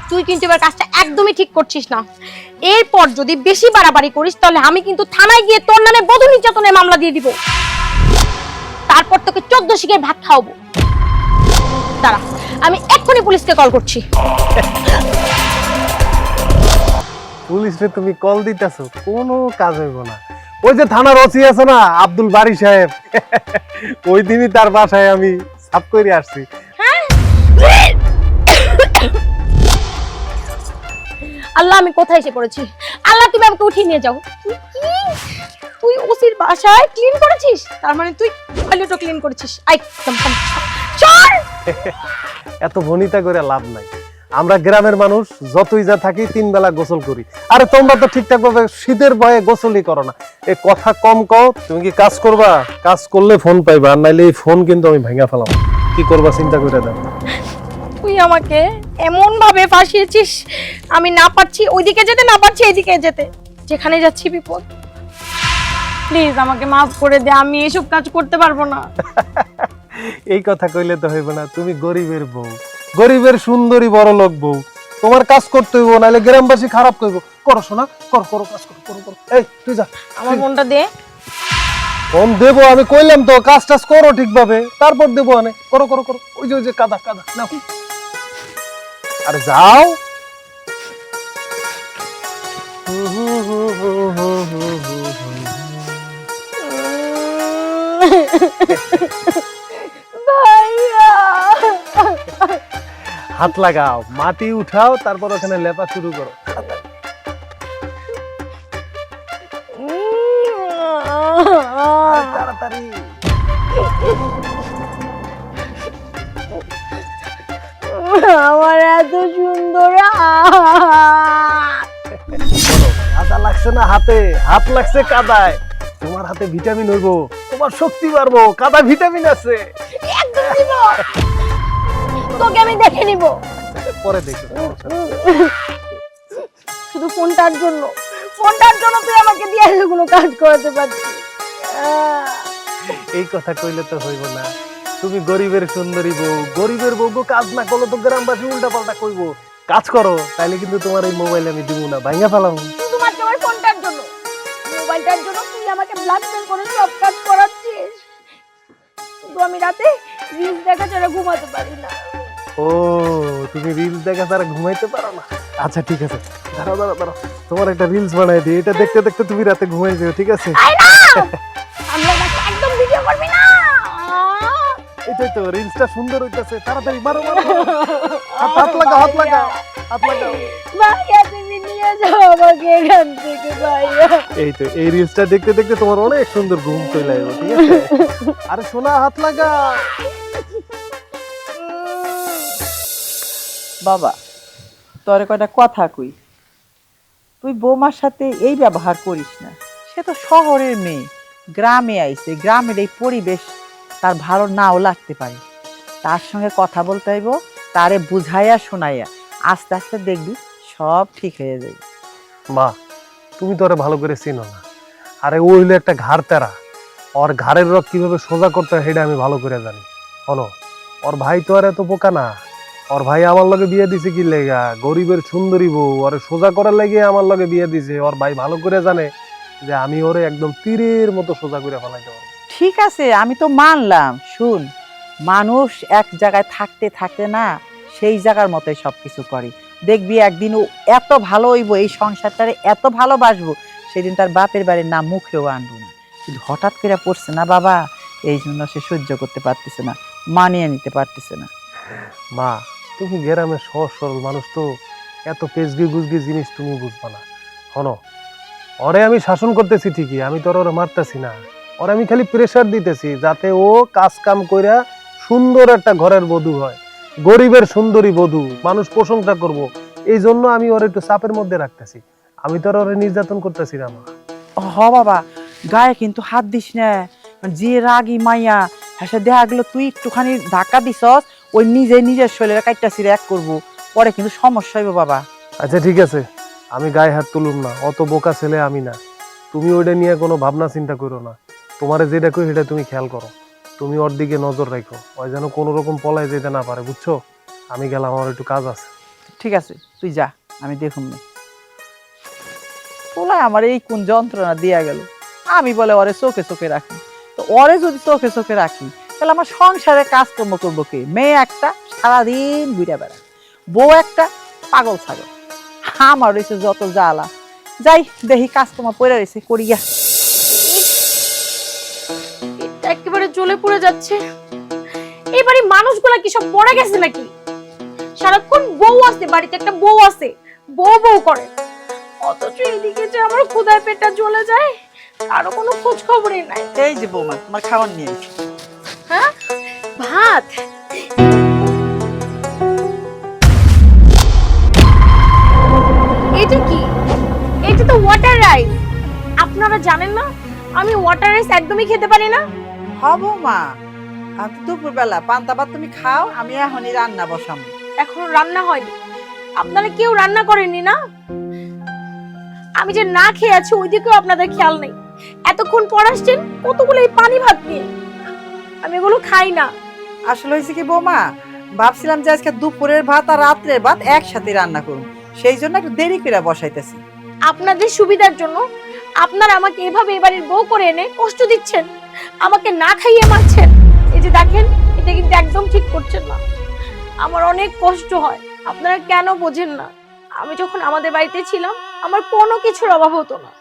তুই কিন্তু এবার কাজটা একদমই ঠিক করছিস না। এরপর যদি বেশি বাড়াবাড়ি করিস তাহলে আমি কিন্তু থানায় গিয়ে তোর নামে বধূ নির্যাতনের মামলা দিয়ে দিব। তারপর তোকে 14 শিকের ভাত খাওয়াবো। দাঁড়া, আমি এক্ষুনি পুলিশকে কল করছি। পুলিশে তুমি কল দিতেছো, কোনো কাজ হইব না। ওই যে থানার ওসি আছে না, আব্দুল বারি সাহেব, ওই দিনই তার বাসায় আমি সাফ করে আসছি। আল্লাহ, আমি কোথায় এসে পড়েছি? আল্লাহ, তুমি আমাকে উঠিয়ে নিয়ে যাও। তুই ওসির বাসায় ক্লিন করেছিস? তার মানে তুই টয়লেটও ক্লিন করেছিস? আই চল। এত ভনিতা করে লাভ নাই। আমরা গ্রামের মানুষ যতই যা থাকি 3 বেলা গোসল করি। আরে তোমরা তো ঠিকঠাক ভাবে শীতের ভয়ে গোসলই করো না। এই কথা কম কও। তুমি কি কাজ করবা? কাজ করলে ফোন পাইবা, আর নাইলে এই ফোন কিন্তু আমি ভাঙা ফেলাম। কি করবা চিন্তা করে দাও। তুই আমাকে এমন ভাবে ফাঁসিয়েছিস, আমি না পারছি ওইদিকে যেতে, না পারছি এইদিকে যেতে। যেখানে যাচ্ছি বিপদ। প্লিজ আমাকে মাফ করে দে, আমি এসব কাজ করতে পারবো না। এই কথা কইলে তো হইব না। তুমি গরিবের বউ, গরিবের সুন্দরী বড় লোক বউ, তোমার কাজ করতে হইব, নাহলে গ্রামবাসী খারাপ কইব। করো শোনা, করো করো কাজ করো করো করো। এই তুই যা, আমার ফোনটা দে। ফোন দেবো আমি কইলাম তো, কাজ টাজ করো ঠিকভাবে, তারপর দেবো। আনে করো করো করো। ওই যে ওই যে কাদা কাদা নাও। আরে যাও। ভাইয়া, হাত লাগাও, মাটি উঠাও, তারপর ওখানে লেপা শুরু করো। আরে তাড়াতাড়ি। আমার এত সুন্দর বলো, কাদা লাগছে না হাতে? হাত লাগছে কাদায়। তোমার হাতে ভিটামিন হইব, তোমার শক্তি বাড়বো। কাদা ভিটামিন আছে। একদম দিব। তোকে আমি দেখে নিব পরে দেখো। শুধু ফোনটার জন্য। ফোনটার জন্য তুই আমাকে দিয়ে এগুলো কাজ করাতে পারছিস? এই কথা কইলে তো হইব না। তুমি গরিবের সুন্দরী বউ, গরিবের বউ কাজ না করলে তো গ্রামবাসী উল্টা পাল্টা কইবো। কাজ করো, তাইলে কিন্তু তোমার এই মোবাইল আমি দিব না, ভাঙা ফেলাম। শুধুমাত্র আমার ফোনটার জন্য, মোবাইলটার জন্য তুই আমাকে ব্ল্যাকমেল করে সব কাজ করাচ্ছিস। শুধু আমি রাতে রিলস দেখা ছাড়া ঘুমাতে পারি না। ও, তুমি রিলস দেখা তারা ঘুমাইতে পারো না? আচ্ছা ঠিক আছে, দাঁড়াও দাঁড়াও দাঁড়াও, তোমার একটা রিলস বানাই দিই। এটা দেখতে দেখতে তুমি রাতে ঘুমাই যাও, ঠিক আছে? আই না, আমরা একদম ভিডিও করবি না। এটাই তো, রিলসটা সুন্দর হইতাছে। তাড়াতাড়ি মারো মারো মারো। হাত লাগাও, হাত লাগাও, হাত লাগাও। ভাইয়া, তুমি নিয়ে যাও আমাকে এখান থেকে ভাইয়া। এই তো, এই রিলসটা দেখতে দেখতে তোমার অনেক সুন্দর ঘুম চলে আসবে, ঠিক আছে? আরে সোনা, হাত লাগাও। বাবা, তোর কয়টা কথা কই। তুই বৌমার সাথে এই ব্যবহার করিস না। সে তো শহরের মেয়ে, গ্রামে আইছে। গ্রামের এই পরিবেশ তার ভালো নাও লাগতে পারে। তার সঙ্গে কথা বলতে হইব, তারে বুঝাইয়া শোনাইয়া। আস্তে আস্তে দেখবি সব ঠিক হয়ে যাবে। মা, তুমি তো ওরে ভালো করে চিনো না। আরে ও হইলো একটা ঘাড় তেরা, ওর ঘাড়ের রক কিভাবে সোজা করতে হয় সেটা আমি ভালো করে জানি। শোনো, ওর ভাই তো আর এত বোকা না। ওর ভাই আমার লগে বিয়ে দিছে কি লেগা, গরিবের সুন্দরী বউ ওরে সোজা করার লাগে আমার লগে বিয়ে দিছে। ওর ভাই ভালো করে জানে যে আমি ওরে একদম তীরের মতো সোজা করে ফেলাইতে পারবো। ঠিক আছে, আমি তো মানলাম। শুন, মানুষ এক জায়গায় থাকতে থাকতে না সেই জায়গার মতোই সবকিছু করে। দেখবি একদিন ও এত ভালো হইব, এই সংসারটারে এত ভালোবাসবো, সেদিন তার বাপের বাড়ির নাম মুখেও আনবো না। কিন্তু হঠাৎ করে পড়ছে না বাবা, এই জন্য সে সহ্য করতে পারতেছে না, মানিয়ে নিতে পারতেছে না। মা, তুমি গ্রামের সহজ সরল মানুষ, তো এত পেজগি গুজগি জিনিস তুমি বুঝবা না। শোনো, ওরে আমি শাসন করতেছি ঠিকই, আমি তো ওরে মারতেছি না। ওরে আমি খালি প্রেসার দিতেছি যাতে ও কাজ কাম কইরা সুন্দর একটা ঘরের বধূ হয়, গরিবের সুন্দরী বধূ, মানুষ প্রশংসা করব। এই জন্য আমি ওরে একটু চাপের মধ্যে রাখতেছি। আমি তো আর ওরে নির্যাতন করতেছি না মা। হ বাবা, গায়ে কিন্তু হাত দিস না। যে রাগী মাইয়া, হ্যাঁ দেখা গেলো তুই একটুখানি ধাক্কা দিছস, ওই নিজের শরীরে কাইটা ছিঁড়ে এক করবো, পরে কিন্তু সমস্যা হইব বাবা। আচ্ছা ঠিক আছে, আমি গায়ে হাত তুলুম না, অত বোকা ছেলে আমি না। তুমি ওইটা নিয়ে কোনো ভাবনা চিন্তা করো না। তোমারে যেটা কই সেটা তুমি খেয়াল করো। তুমি ওর দিকে নজর রাখো, ওই যেন কোনো রকম পলায় যেতে না পারে, বুঝছো? আমি গেলাম, আমার একটু কাজ আছে। ঠিক আছে, তুই যা, আমি দেখুন না। তোলাই আমার এই কোন যন্ত্রণা দিয়া গেল। আমি বলে ওরে চোখে চোখে রাখি, তো ওরে যদি চোখে চোখে রাখি তাহলে আমার সংসারে কাজকর্ম করবো কে? মেয়ে একটা সারাদিন ঘুরে বেড়ায়, বউ একটা পাগল ছাগল। আমার রয়েছে যত জ্বালা। যাই দেখি কাজকর্ম পড়ে রয়েছে, করি গা। এটা একেবারে জ্বলে পুড়ে যাচ্ছে। এই বাড়ির মানুষগুলা কি সব মরে গেছে নাকি? সারাক্ষণ বউ আছে বাড়িতে, একটা বউ আছে, বউ বউ করে, অথচ এদিকে যে আমার ক্ষুধায় পেটটা জ্বলে যায়, কারো কোনো খোঁজ খবরই নাই। এই যে বৌমা, তোমার খাওয়ার নিয়ে এসেছি। হ্যাঁ, ভাত। এটা কি? এটা তো ওয়াটার রাইস। আপনারা জানেন না আমি ওয়াটার রাইস একদমই খেতে পারি না? হবো মা, আমি তো দুপুরবেলা পান্তা ভাত তুমি খাও, আমি এখনই রান্না বসাবো। এখনো রান্না হয়নি? আপনারা কেউ রান্না করেননি না? আমি যে না খেয়ে আছি ওইদিকেও আপনাদের খেয়াল নেই। এতক্ষণ পর আসছেন কতগুলো এই পানি ভাত নিয়ে, আমি এগুলো খাই না। আসলে হয়েছে কি বৌমা, ভাবছিলাম যে আজকে দুপুরের ভাত আর রাত্রের ভাত একসাথে রান্না করুন, সেই জন্য একটু দেরি করে বসাইতেছি। আপনাদের সুবিধার জন্য আপনারা আমাকে এভাবে এবারের বউ করে এনে কষ্ট দিচ্ছেন, আমাকে না খাইয়ে মারছেন। এই যে দেখেন, এটা কিন্তু একদম ঠিক করছেন না। আমার অনেক কষ্ট হয়, আপনারা কেন বোঝেন না? আমি যখন আমাদের বাড়িতে ছিলাম আমার কোনো কিছুর অভাব হতো না।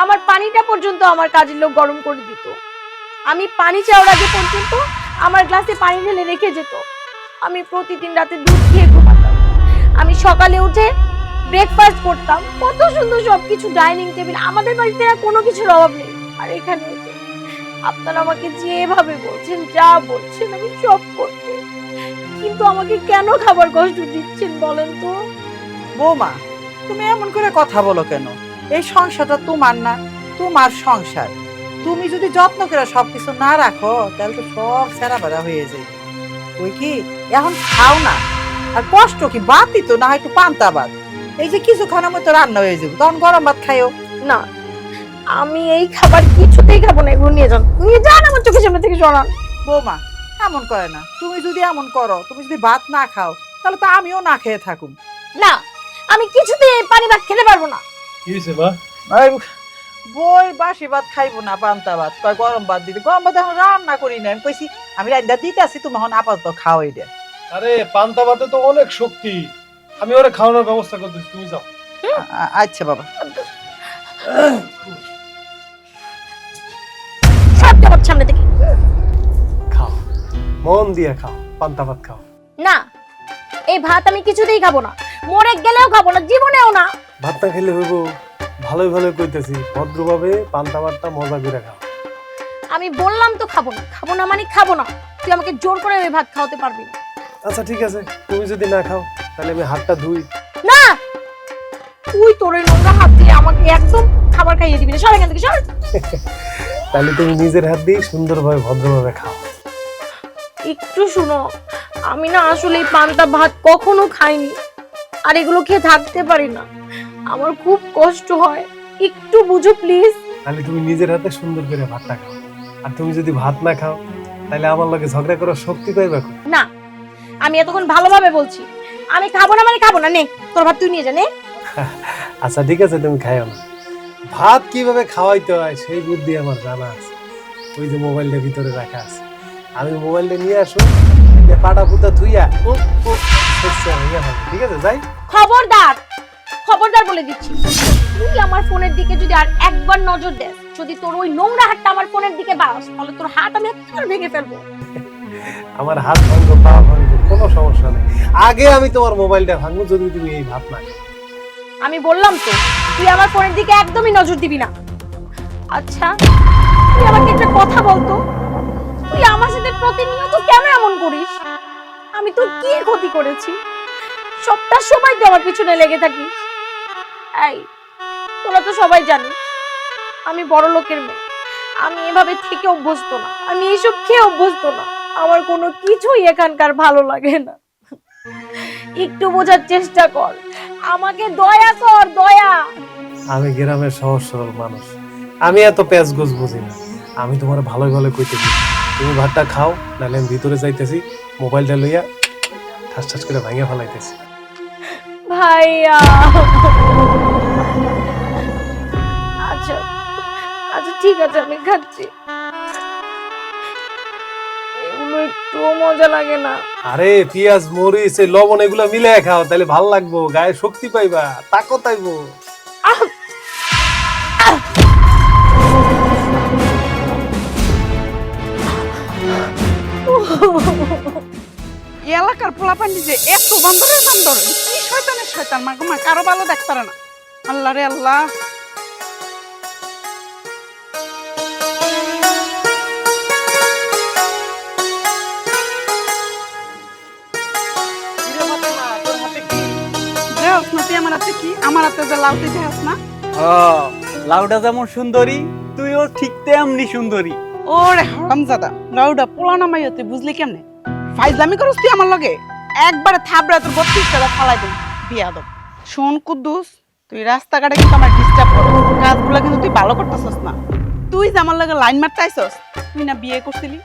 আমার পানিটা পর্যন্ত আমার কাজের লোক গরম করে দিত। আমি পানি চাওয়ার আগে পর্যন্ত আমার গ্লাসে পানি ঢেলে রেখে যেত। আমি প্রতিদিন রাতে দুধ খেয়ে ঘুমাতাম। আমি সকালে উঠে ব্রেকফাস্ট করতাম। কত সুন্দর সবকিছু, ডাইনিং টেবিল, আমাদের বাড়িতে আর কোনো কিছুর অভাব নেই। আর এখানে এসে আপনারা আমাকে যেভাবে বলছেন, যা বলছেন আমি সব করছি, কিন্তু আমাকে কেন খাবার কষ্ট দিচ্ছেন বলেন তো? বৌমা, তুমি এমন করে কথা বলো কেন? এই সংসারটা তোমার না, তোমার সংসার। তুমি যদি যত্ন করে সবকিছু না রাখো তাহলে তো সব সেরা বেড়া হয়ে যায়। ওই কি এখন খাও না, আর কষ্ট কি বাতি তো না, একটু পান্তা ভাত, এই যে কিছুক্ষণের মতো রান্না হয়ে যাবে, তখন গরম ভাত খাইও। না, আমি এই খাবার কিছুতেই খাবো না। এগুলো নিয়ে যান, নিয়ে যান, আমার চোখের সামনে থেকে সরান। বৌমা এমন করে না, তুমি যদি এমন করো, তুমি যদি ভাত না খাও তাহলে তো আমিও না খেয়ে থাকুম। না, আমি কিছুতেই এই পানি ভাত খেতে পারবো না। কি হয়েছে মা? বই বাসি ভাত খাইবো না, পান্তা ভাত কয় গরম ভাত দিতে। গরম ভাত এখন রান্না করি না, আমি কইছি আমি রান্না দিতে আসি, তুমি এখন আপাতত খাও এটা। আরে পান্তা ভাতে তো অনেক শক্তি, আমি ওরে খাওয়ানোর ব্যবস্থা করতেছি, তুমি যাও। আচ্ছা বাবা। সব আমার সামনে থেকে। খাও, মন দিয়ে খাও, পান্তা ভাত খাও। না, এই ভাত আমি কিছুতেই খাবো না, মরে গেলেও খাবো না, জীবনেও না। ভাত না খেলে হইব? ভালোই ভালোই কইতেছি, ভদ্রভাবে পান্তা ভাতটা মজা করে খাও। আমি বললাম তো খাবো না, খাবো না মানে খাবো না। তুই আমাকে জোর করে ওই ভাত খাওয়াতে পারবি না। আচ্ছা ঠিক আছে, তুমি যদি না খাও তাহলে আমি হাতটা ধুই। না, তুই তোর এই নোংরা হাত দিয়ে আমাকে একদম খাবার খাইয়ে দিবি না। সর এখান থেকে, সর। তাহলে তুমি নিজের হাত দিয়ে সুন্দরভাবে ভদ্রভাবে খাও। একটু শুনো, আমি না আসলে এই পান্তা ভাত কখনো খাইনি, আর এগুলো খেয়ে থাকতে পারি না। আমার খুব কষ্ট হয়। একটু বুঝো প্লিজ। তাহলে তুমি নিজের হাতে সুন্দর করে ভাতটা খাও, আর তুমি যদি ভাত না খাও তাহলে আমার লগে ঝগড়া করার শক্তি পাইবা কই? না, আমি এতক্ষণ ভালোভাবে বলছি, আমি খাবো না মানে খাবো না, নে তোর ভাত তুই নিয়ে যা, নে। আচ্ছা ঠিক আছে, তুমি খাইও না। ভাত কিভাবে খাওয়াইতে হয় সেই বুদ্ধি আমার জানা আছে। ওই যে মোবাইলটা ভিতরে রাখা আছে, আমি মোবাইলটা নিয়ে আসো, পাটা পুতা থুইয়া ঠিক আছে যাই। খবরদার, খবরদার বলে দিচ্ছি, তুই আমার ফোনের দিকে যদি আর একবার নজর দেস, যদি তোর ওই নোংরা হাতটা আমার ফোনের দিকে বাড়াস, তাহলে তোর হাত আমি একবার ভেঙে ফেলবো। আমার হাত ভাঙবো, পা ভাঙবো, কোনো সমস্যা নেই। আগে আমি তোমার মোবাইলটা ভাঙবো যদি তুমি এই ভাত না খাও। আমি বললাম তো, তুই আমার ফোনের দিকে একদমই নজর দিবি না। আচ্ছা, তুই আমাকে একটা কথা বলতো, তুই আমার সাথে প্রতিনিয়ত কেন এমন করিস? আমি তোর কি ক্ষতি করেছি? সবটা সময় তুই আমার পিছনে লেগে থাকিস। এই, তোরা তো সবাই জানিস আমি বড় লোকের মেয়ে, আমি এভাবে থেকে অভ্যস্ত না, আমি এইসব খেয়ে অভ্যস্ত না, আমার কোনো কিছুই এখানকার ভালো লাগে না। একটু বোঝার চেষ্টা কর, আমাকে দয়া কর, দয়া। আমি গ্রামের সহজ সরল মানুষ, আমি এত প্যাঁচ গোছ বুঝি না। আমি তোমার ভালোই ভালো কইতে দিই, তুমি ভাতটা খাও, নাহলে আমি ভিতরে যাইতেছি, মোবাইলটা লইয়া ঠাস ঠাস করে ভাঙিয়া ফেলাইতেছি। ভাইয়া, আচ্ছা আচ্ছা ঠিক আছে, আমি খাচ্ছি। এগুলো একটু মজা লাগে না। আরে পেঁয়াজ মরিচ এই লবণ এগুলো মিলে খাও, তাহলে ভাল লাগবো, গায়ে শক্তি পাইবা, তাকত আইবো। আহ! এই এলাকার পোলাপান্ডি যে এত বান্দরের বান্দর, কি শয়তানের শয়তান, মা গো মা, কারো ভালো দেখতে পারে না। আল্লাহ রে আল্লাহ। দেখাস না তুই আমার হাতে কি? আমার হাতে যে লাউ তুই দেখাস না? লাউডা যেমন সুন্দরী, তুইও ঠিক তেমনি সুন্দরী। ওরে হারামজাদা, লাউডা পোলা নামাই তুই বুঝলি কেমনে? ফাইজলামি করস তুই আমার লগে? একবারে থাবড়া তোর 32 টাকা ফালাই দেব, বিয়াদব। শোন কুদ্দুস, তুই রাস্তাঘাটে কিন্তু আমার ডিস্টার্ব করস, কাজগুলো কিন্তু তুই ভালো করতেছস না। তুই যে আমার লগে লাইন মারতে আইছস, তুই না বিয়ে করছিলি?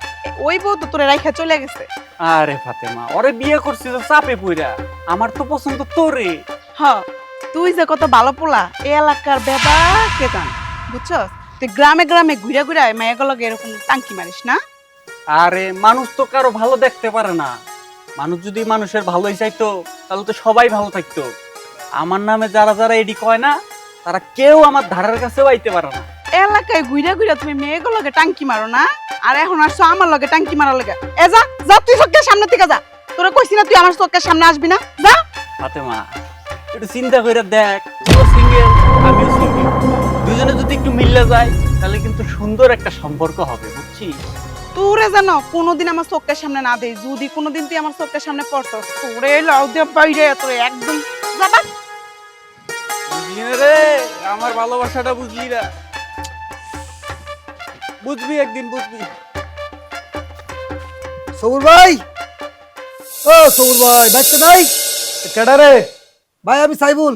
ওই বউ তো তোরে রাইখা চলে গেছে। আরে ফাতেমা, ওরে বিয়ে করছিস চাপে পইরা, আমার তো পছন্দ তোরে। হ্যাঁ, তুই যে কত ভালো পোলা এ এলাকার বেবা কে জান, বুঝছস? তুই গ্রামে গ্রামে ঘুরে ঘুরে মায়াগুলোকে এরকম টাঙ্কি মারিস না? আরে মানুষ তো কারো ভালো দেখতে পারে না, মানুষ যদি মানুষের ভালোই চাইতো তাহলে তো সবাই ভালো থাকতো। আমার নামে যারা যারা এডি কয় না, তারা কেউ আমার ধারের কাছেও আইতে পারে না। এলাকায় ঘুরে ঘুরে তুমি মেয়েগুলোকে টাঙ্কি মারো না, আর এখন আসছো আমার লগে টাঙ্কি মারার লগে। এ যা যা, তুই চোখের সামনে থেকে যা, তোরা কইছি না তুই আমার চোখের সামনে আসবি না, যা। ফাতেমা, একটু চিন্তা করে দেখ, তুইও সিঙ্গেল আমিও সিঙ্গেল, দুজনে যদি একটু মিললে যায় তাহলে কিন্তু সুন্দর একটা সম্পর্ক হবে, বুঝছিস? তোরে জানো কোনোদিন আমার চোখের সামনে না দেই, যদি কোনোদিন তুই আমার চোখের সামনে পড়ছস, তোরে লাউ দিয়ে বাইরে তোরে একদম যাবা। বুঝলি না রে, আমার ভালোবাসাটা বুঝলি না, বুঝবি একদিন, বুঝবি। সবুর ভাই, ও সবুর ভাই, বাইতে নাই? কেডা রে? ভাই আমি সাইবুল।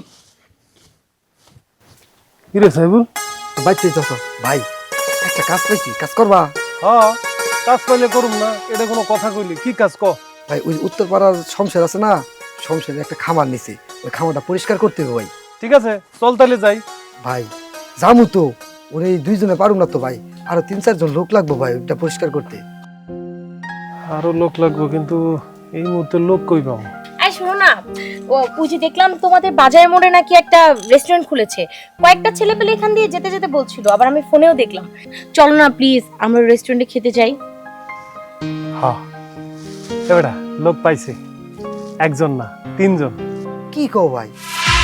কি রে সাইবুল? বাইতে যাচ্ছ? ভাই একটা কাজ পাইছি, কাজ করবা? হ্যাঁ, কাজ পাইলে করুম না, এটা কোনো কথা কইলি? কি কাজ ক? ভাই ওই উত্তরপাড়ার শমশের আছে না, শমশের একটা খামার নিছে, ওই খামারটা পরিষ্কার করতে হবে ভাই। ঠিক আছে, চল তাহলে যাই। ভাই জামু তো, ওরে এই দুইজনে পারুম না তো ভাই, আরো 3-4 জন লোক লাগবে ভাই ওইটা পরিষ্কার করতে। আরো লোক লাগবে, কিন্তু এই মুহূর্তে লোক কই পাবো? এই শোনো না, ওই যে দেখলাম তোমাদের বাজারের মোড়ে নাকি একটা রেস্টুরেন্ট খুলেছে, কয়েকটা ছেলে পেলে এখান দিয়ে যেতে যেতে বলছিল, আবার আমি ফোনেও দেখলাম। চলো না প্লিজ, আমরা রেস্টুরেন্টে খেতে যাই। হ্যাঁ, এবারে লোক পাইছে, একজন না 3 জন। কি কও ভাই,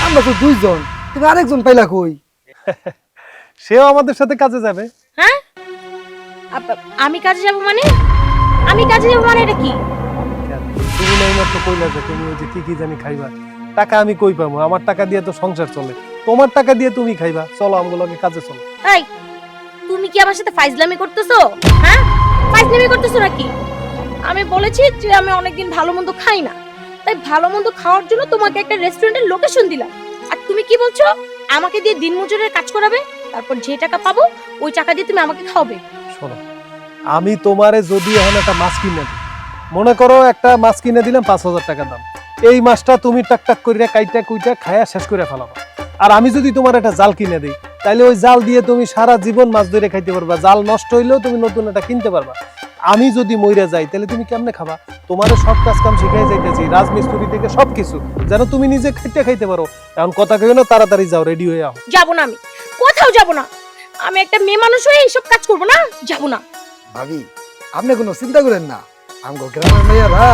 আমরা তো 2 জন, তুমি আরেকজন পাইলা কই? সেও আমাদের সাথে কাজে যাবে। হ্যাঁ, আমি কাজে যাব মানে? আমি কাজে যাব মানে এটা কি? তুমি নাই মাত্র কইলা যে তুমি ওই যে কি জানি খাইবা, টাকা আমি কই পাবো? আমার টাকা দিয়ে তো সংসার চলে, তোমার টাকা দিয়ে তুমি খাইবা। চলো আমগুলোকে কাজে চলো। এই, তুমি কি আমার সাথে ফাইজলামি করতেছো? হ্যাঁ, ফাইজলামি করতেছো নাকি? আমি বলেছি যে আমি অনেকদিন ভালো মন্দ খাই না, তাই ভালো মন্দ খাওয়ার জন্য তোমাকে একটা রেস্টুরেন্টের লোকেশন দিলাম, আর তুমি কি বলছো আমাকে দিয়ে দিনমজুরের কাজ করাবে, তারপর যে টাকা পাবো ওই টাকা দিয়ে তুমি আমাকে খাওয়াবে। শোনো, আমি তোমারে যদি এখন একটা মাছ কিনে দিই, মনে করো একটা মাছ কিনে দিলাম 5,000 টাকা দাম, এই মাছটা তুমি টাক করে কাইটা কুইটা খায়া শেষ করে ফেলাবা। আর আমি যদি তোমার একটা জাল কিনে দিই, তাহলে ওই জাল দিয়ে তুমি সারা জীবন মাছ ধরে খাইতে পারবা, জাল নষ্ট হইলেও তুমি নতুন একটা কিনতে পারবা। আমি যদি মইরা যাই তাহলে তুমি কেমনে খাবা? তোমারে সব কাজ কাম শিখাই যাইতেছি, রাজমিস্ত্রি থেকে সবকিছু, যেন তুমি নিজে খাইতে পারো। এখন কথা কইও না, তাড়াতাড়ি যাও, রেডি হয়ে আও। যাবো না, আমি কোথাও যাবো না। আমি একটা মেয়ে মানুষ হয়ে এইসব কাজ করবো না, যাবো না। ভাবি আপনি কোনো চিন্তা করেন না, আমগো গ্রামের মেয়েরা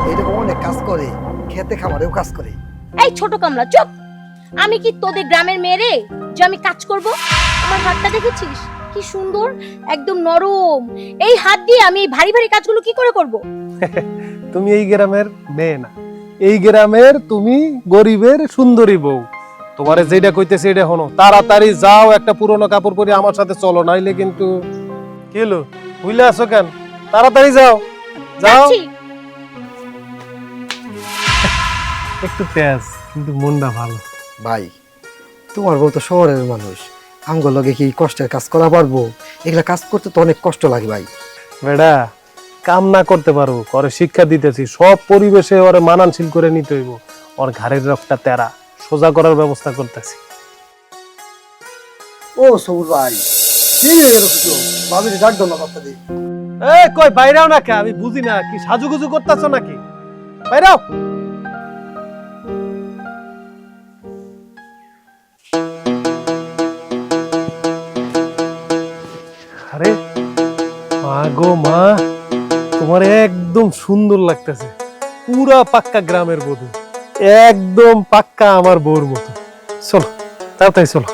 এইরকম অনেক কাজ করে, খেতে খামারেও কাজ করে। এই ছোট কামলা চুপ। আমি কি তোদের গ্রামের মেয়ে রে যে আমি কাজ করব? আমার হাতটা দেখেছিস কি সুন্দর, একদম নরম। এই হাত দিয়ে আমি ভারী ভারী কাজগুলো কি করে করব? তুমি এই গ্রামের মেয়ে না, এই গ্রামের তুমি গরিবের সুন্দরী বউ। তোমারে যেটা কইতেছে এটা হনো, তাড়াতাড়ি যাও, একটা পুরনো কাপড় পরে আমার সাথে চলো, নাইলে কিন্তু কি হলো, ভুলে আছো কেন? তাড়াতাড়ি যাও, যাও। যাচ্ছি। একটু তেজ কিন্তু মনটা ভালো। ভাই তোমার বউ তো শহরের মানুষ, আমগো লগে কি কষ্টের কাজ করা পারবো? এগুলা কাজ করতে তো অনেক কষ্ট লাগে ভাই। বেড়া কাম না করতে পারো, করে শিক্ষা দিতেছি, সব পরিবেশে ওরে মানানশীল করে নিতে হইব। ওর ঘাড়ের রকটা তেরা সোজা করার ব্যবস্থা করতেছি। ও সবুর ভাই, কি হয়ে গেল কিছু? ভাবির ডাক দাও না কথা দি। এ কই বাইরেও না কে? আমি বুঝি না, কি সাজুগুজু করতেছো নাকি? বাইরেও। আরে মা গো মা, তোমার একদম সুন্দর লাগতেছে, পুরা পাক্কা গ্রামের বধূ, একদম পাক্কা আমার বউর মতো। চলো তাড়াতাড়ি চলো,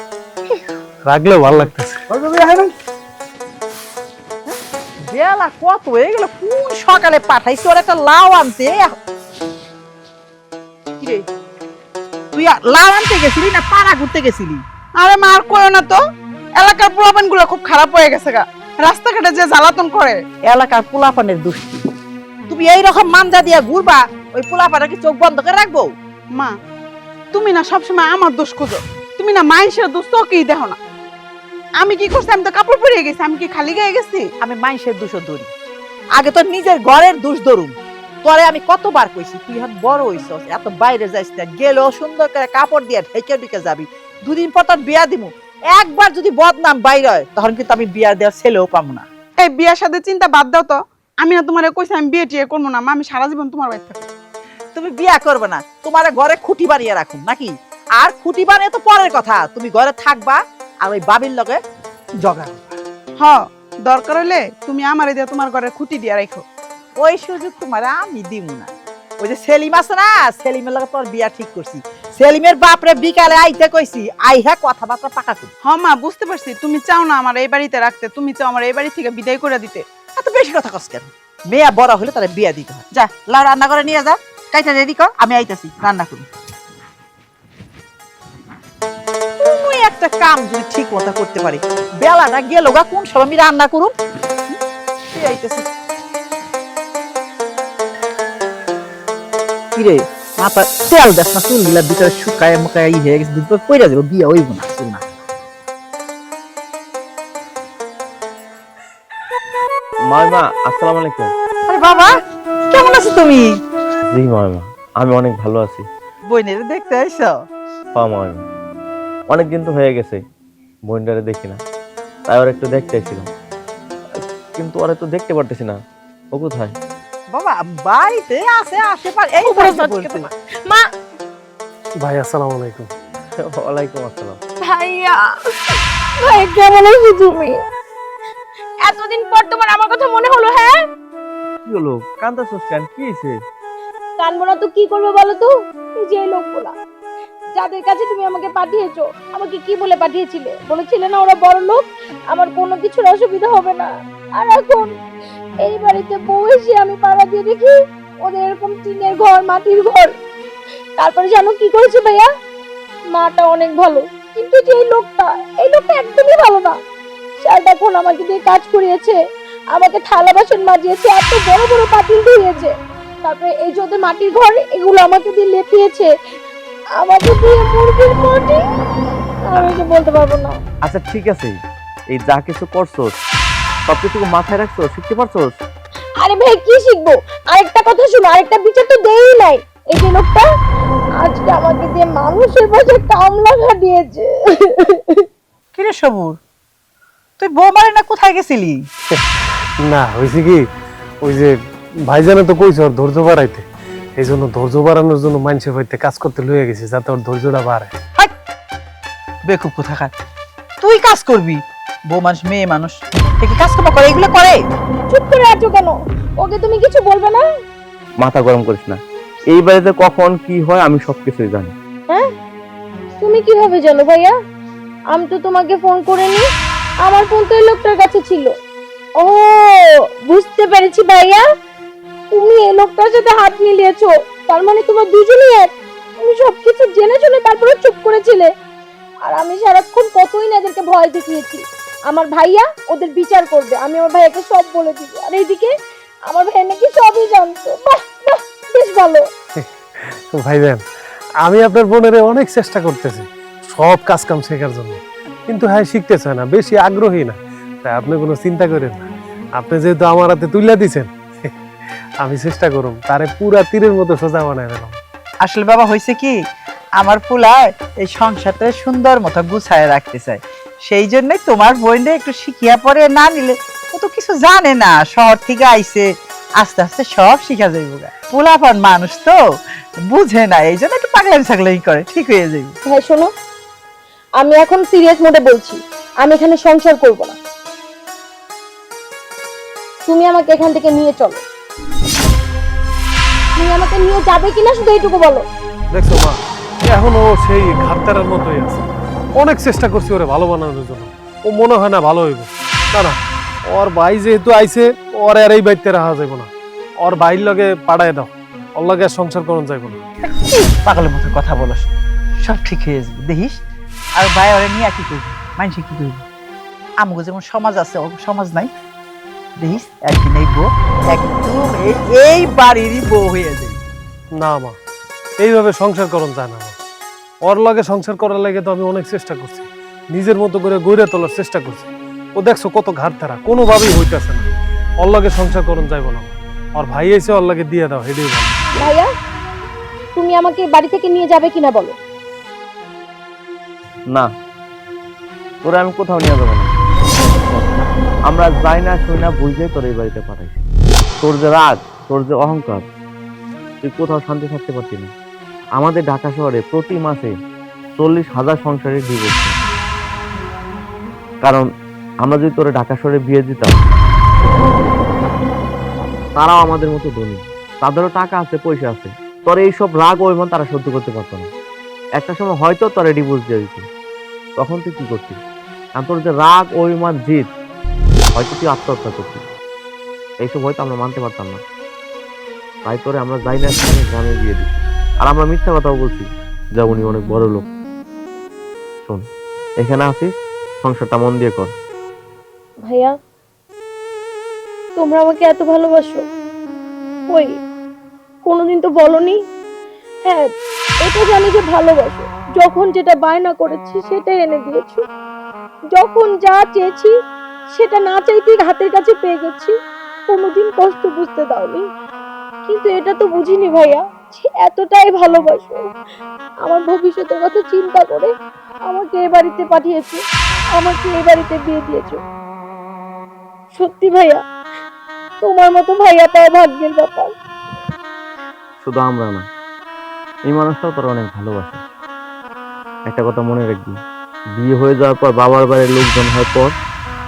রাখলেও ভালো লাগতেছে। বেলা কত হয়ে গেল, কোন সকালে পাঠাইছি ওর একটা লাউ আনতে। কিরে তুই লাউ আনতে গেছিলি না পাড়া ঘুরতে গেছিলি? আরে মা আর কইও না তো, এলাকার পোলাপান গুলো খুব খারাপ হয়ে গেছে গা, রাস্তাঘাটে যে জ্বালাতন করে। এলাকার পোলাপানের দুষ্টি, তুমি এইরকম মানজা দিয়া ঘুরবা, ওই পোলাপাটা কি চোখ বন্ধ করে রাখবো? মা তুমি না সবসময় আমার দোষ খুঁজো, তুমি না মানুষের দোষ তো কি দেখো না। আমি কি করছি? আমি তো কাপড় পরে গেছি, আমি কি খালি গায়ে গেছি? আমি মানুষের দোষ ধরি, আগে তো নিজের ঘরের দোষ ধরুম। তোরে আমি কতবার কইছি তুই এখন বড় হইছস, এত বাইরে যাইস না, গেলেও সুন্দর করে কাপড় দিয়ে ঢেকে ঢুকে যাবি। দুদিন পর তোর বিয়া দিমু, একবার যদি বদনাম বাইরে হয় তখন কিন্তু আমি বিয়ার দেওয়ার ছেলেও পাবো না। এই বিয়ার সাথে চিন্তা বাদ দাও তো। আমি না তোমারে কইছি আমি বিয়ে টিয়ে করবো না মা, আমি সারা জীবন তোমার বাড়ি থাকবো। তুমি বিয়া করবে না, তোমার ঘরে খুঁটি বানিয়ে রাখুন নাকি? আর খুঁটি বানিয়ে তো পরের কথা, তুমি ঘরে থাকবা আর ওই বাবির লগে জগা। হ দরকার হলে তুমি আমারে দিয়ে তোমার ঘরে খুঁটি দিয়ে রাখো। ওই সুযোগ তোমার আমি দিব না। ওই যে সেলিম আছে না, সেলিমের লগে তোর বিয়া ঠিক করছি। সেলিমের বাপরে বিকালে আইতে কইছি, আইহা কথাবার্তা পাকা করি। হ মা বুঝতে পারছি, তুমি চাও না আমার এই বাড়িতে রাখতে, তুমি চাও আমার এই বাড়ি থেকে বিদায় করে দিতে। এত বেশি কথা কস কেন? মেয়া বড় হলে তাহলে বিয়া দিতে হয়। যা লাউ রান্না করে নিয়ে যা, কাইটা রেডি কর, আমি আইতাছি রান্না করি। তুই একটা কাম যদি ঠিক মতো করতে পারি, বেলাটা গেল গা, কোন সময় আমি রান্না করুম। তুই আইতাছি কিরে, মাথা তেল দেখ না, চুলগুলা ভিতরে শুকায় মুকায় হয়ে গেছে, দুটো পইরা যাবো, বিয়া হইব না চুল না। মাইমা আসসালামু আলাইকুম। আরে বাবা কেমন আছো তুমি? জি মাইমা, আমি অনেক ভালো আছি। বইনের দেখতে আইছো? হ্যাঁ মাইমা, অনেকদিন তো হয়ে গেছে বোনটারে দেখি না, তাই ওর একটু দেখতে আইছিলাম, কিন্তু ওরা তো দেখতে পারতেছি না। ও কোথায়? বাবা বাড়িতে আছে, আশেপাশে এই উপরে বাড়িতে যাচ্ছে বলছি। কেন? মা ভাই আসসালামু আলাইকুম। ওয়ালাইকুম আসসালাম। ভাইয়া, ভাই কেমন আছো তুমি? এতদিন পর তোমার আমার কথা মনে হলো? হ্যাঁ কি হলো, কান্দাছস কেন? কি হয়েছে? কানবো না তো কি করবো বলো তো? এই যে লোকগুলা যাদের কাছে তুমি আমাকে পাঠিয়েছো, আমাকে কি বলে পাঠিয়েছিলে? বলেছিলে না ওরা বড় লোক, আমার কোনো কিছুর অসুবিধা হবে না। আর এখন এই বাড়িতে বউ এসে আমি পাড়া দিয়ে দেখি ওদের এরকম টিনের ঘর, মাটির ঘর। তারপরে জানো কি করেছে ভাইয়া? মাটা অনেক ভালো, কিন্তু যে এই লোকটা একদমই ভালো না। সারাক্ষণ আমাকে দিয়ে কাজ করিয়েছে, আমাকে থালা বাসন মাজিয়েছে, এত বড় বড় পাতিল ধুইয়েছে। তারপরে এই যে ওদের মাটির ঘর, এগুলো আমাকে দিয়ে লেপিয়েছে, আমাকে দিয়ে মুরগির মাটি আমি তো বলতে পারবো না। আচ্ছা ঠিক আছে, এই যা কিছু করছোস সব কিছু মাথায় রাখছো, শিখতে পারছোস? আরে ভাই কি শিখবো? আরেকটা কথা শুনো, আরেকটা বিচার তো দেই নাই। এই যে লোকটা আজকে আমাকে দিয়ে মানুষের বসে কামলা খাটিয়েছে। কিরে সবুর, তুই বৌমারে না কোথায় গেছিলি? না হয়েছে কি, ওই যে ভাইজানে তো কইছে ওর ধৈর্য বাড়াইতে, এই জন্য ধৈর্য বাড়ানোর জন্য মানুষের বাড়িতে কাজ করতে লইয়া গেছি যাতে ওর ধৈর্যটা বাড়ে। হাই, বেকুব কোথাকার, তুই কাজ করবি? বউ মানুষ, মেয়ে মানুষ, দেখি কাজ কর্ম করে, এগুলো করে। চুপ করে আছো কেন? ওকে তুমি কিছু বলবে না? মাথা গরম করিস না, এই বাড়িতে কখন কি হয় আমি সবকিছুই জানি। হ্যাঁ, তুমি কিভাবে জানো ভাইয়া? আমি তো তোমাকে ফোন করিনি, আমার ফোন তো এই লোকটার কাছে ছিল। ও বুঝতে পেরেছি ভাইয়া, তুমি এই লোকটার সাথে হাত মিলিয়েছো, তার মানে তোমরা দুজনেই এক। তুমি সবকিছু জেনে শুনে তারপরে চুপ করেছিলে, আর আমি সারাক্ষণ কতই না এদেরকে ভয় দেখিয়েছি। আমার ভাইয়া ওদের বিচার করবে, আমি আমার ভাইয়াকে সব বলে দিব। আর এইদিকে আমার ভাই নাকি সবই জানতো। বাহ বাহ, বেশ ভালো। ভাইজান, আমি আপনার বোনের অনেক চেষ্টা করতেছি সব কাজ কাম শেখার জন্য, কিন্তু হ্যাঁ শিখতে চায় না, বেশি আগ্রহী না। তাই আপনি কোনো চিন্তা করেন না, আপনি যেহেতু আমার হাতে তুইলা দিছেন, আমি চেষ্টা করুম তারে পুরা তীরের মতো সোজা বানায় দিলাম। আসলে বাবা হয়েছে কি, আমার পোলায় এই সংসারটা সুন্দর মতো গুছায় রাখতে চায়, সেই জন্যই তোমার বোনরে একটু শিখিয়া পরে না নিলে ও তো কিছু জানে না, শহর থেকে আইছে, আস্তে আস্তে সব শিখা যাইব। পোলাপান মানুষ তো বুঝে না, এই জন্য একটু পাগলামি ছাগলামি করে, ঠিক হয়ে যাইব। ভাই শোনো, আমি এখন সিরিয়াস মোডে বলছি, আমি এখানে সংসার করব না। তুমি আমাকে এখান থেকে নিয়ে চলো। তুমি আমাকে নিয়ে যাবে কিনা শুধু এইটুকু বলো। দেখছো মা, এখনো সেই ঘাটতারার মতোই আছে। অনেক চেষ্টা করছি ওরে ভালো বানানোর জন্য, ও মনে হয় না ভালো হইব। না না, ওর ভাই যেহেতু আইছে, ওর আর এই বাড়িতে রাখা যাইব না। ওর ভাইয়ের লগে পাঠায় দাও, ওর লগে আর সংসার করন যাইব না। পাগলের মতো কথা বলস, সব ঠিক হয়ে যাবে দেখিস। আর ভাই ওরে নিয়ে কি করবি, মানুষে কি করবি? আমগো যেমন সমাজ আছে, ওর সমাজ নাই। দেখিস একদিন এই বউ একদম এই বাড়িরই বউ হয়ে যাবে। না মা, এইভাবে সংসার করন যায় না মা। ওর লগে সংসার করার লাগে তো আমি অনেক চেষ্টা করছি, নিজের মতো করে গড়ে তোলার চেষ্টা করছি। ও দেখছো কত ঘাটতারা, কোনোভাবেই হইতেছে না। ওর লগে সংসার করন যাইব না। ওর ভাই এসে ওর লগে দিয়ে দাও, হেডেই ভালো। ভাইয়া, তুমি আমাকে বাড়ি থেকে নিয়ে যাবে কিনা বলো। না, তোরা আমি কোথাও নিয়ে যাবো না। আমরা যাই না শুই না বুঝে তোর এই বাড়িতে পাঠাইছি। তোর যে রাগ, তোর যে অহংকার, তুই কোথাও শান্তি থাকতে পারতি না। আমাদের ঢাকা শহরে প্রতি মাসে 40,000 সংসারের ডিভোর্স। কারণ আমরা যদি তোরে ঢাকা শহরে বিয়ে দিতাম, তারাও আমাদের মতো ধনী, তাদেরও টাকা আছে, পয়সা আছে। তোর এইসব রাগ অভিমান তারা সহ্য করতে পারতো না। একটা সময় হয়তো তোরে ডিভোর্স দিয়ে দিত, তখন তুই কি করতিস? কারণ তোর যে রাগ অভিমান জিদ, হয়তো তুই আত্মহত্যা করতিস। এইসব হয়তো আমরা মানতে পারতাম না, তাই তোরে আমরা যাই না গ্রামে বিয়ে দিচ্ছি। আর আমরা মিথ্যা কথাও বলছি যে উনি অনেক বড় লোক। শোন, এখানে আসিস, সংসারটা মন দিয়ে কর। ভাইয়া, তোমরা আমাকে এত ভালোবাসো, ওই কোনোদিন তো বলনি। হ্যাঁ, এটা জানি যে ভালোবাসো, যখন যেটা বায়না করেছি সেটা এনে দিয়েছো, যখন যা চেয়েছি সেটা না চাইতেই হাতের কাছে পেয়ে গেছি, কোনোদিন কষ্ট বুঝতে দাওনি। কিন্তু এটা তো বুঝিনি ভাইয়া যে এতটাই ভালোবাসো। আমার ভবিষ্যতের কথা চিন্তা করে আমাকে এ বাড়িতে পাঠিয়েছো, আমাকে এই বাড়িতে বিয়ে দিয়েছো। সত্যি ভাইয়া, তোমার মতো ভাইয়া পাওয়া ভাগ্যের ব্যাপার। শুধু আমরা না, এই মানুষটাও তোর অনেক ভালোবাসে। একটা কথা মনে রাখবি, বিয়ে হয়ে যাওয়ার পর বাবার বাড়ির লোকজন হয় পর,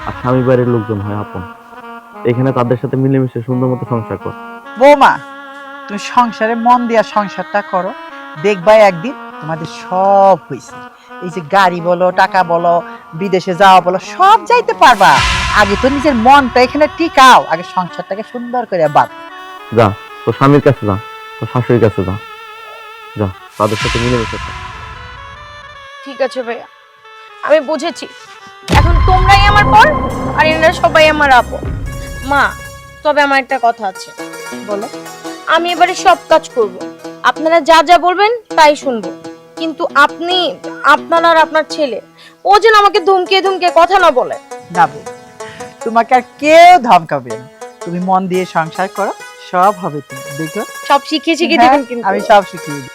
আর স্বামী বাড়ির লোকজন হয় আপন। এখানে তাদের সাথে মিলেমিশে সুন্দর মতো সংসার কর। বৌমা, তুমি সংসারে মন দিয়া সংসারটা করো, দেখবা একদিন তোমাদের সব হয়েছে। এই যে গাড়ি বলো, টাকা বলো, বিদেশে যাওয়া বলো, সব যাইতে পারবা। আগে তো নিজের মনটা এখানে টিকাও, আগে সংসারটাকে সুন্দর করে বাঁধ। যা, তোর স্বামীর কাছে যা, তোর শাশুড়ির কাছে যা, যা তাদের সাথে মিলেমিশে থাক। ঠিক আছে ভাইয়া, আমি বুঝেছি। এখন তোমরাই আমার পর, আর এনারা সবাই আমার আপন। মা, তবে আমার একটা কথা আছে। বলো। আমি এবারে সব কাজ করব, আপনারা যা যা বলবেন তাই শুনবো। কিন্তু আপনি, আপনার আর আপনার ছেলে, ও যেন আমাকে ধমকে ধমকে কথা না বলে। না বউ, তোমাকে আর কেউ ধমকাবে না। তুমি মন দিয়ে সংসার করো, সব হবে। তুমি দেখো সব শিখিয়ে শিখিয়ে হ্যাঁ, দেবেন কিন্তু। আমি সব শিখিয়ে দিই।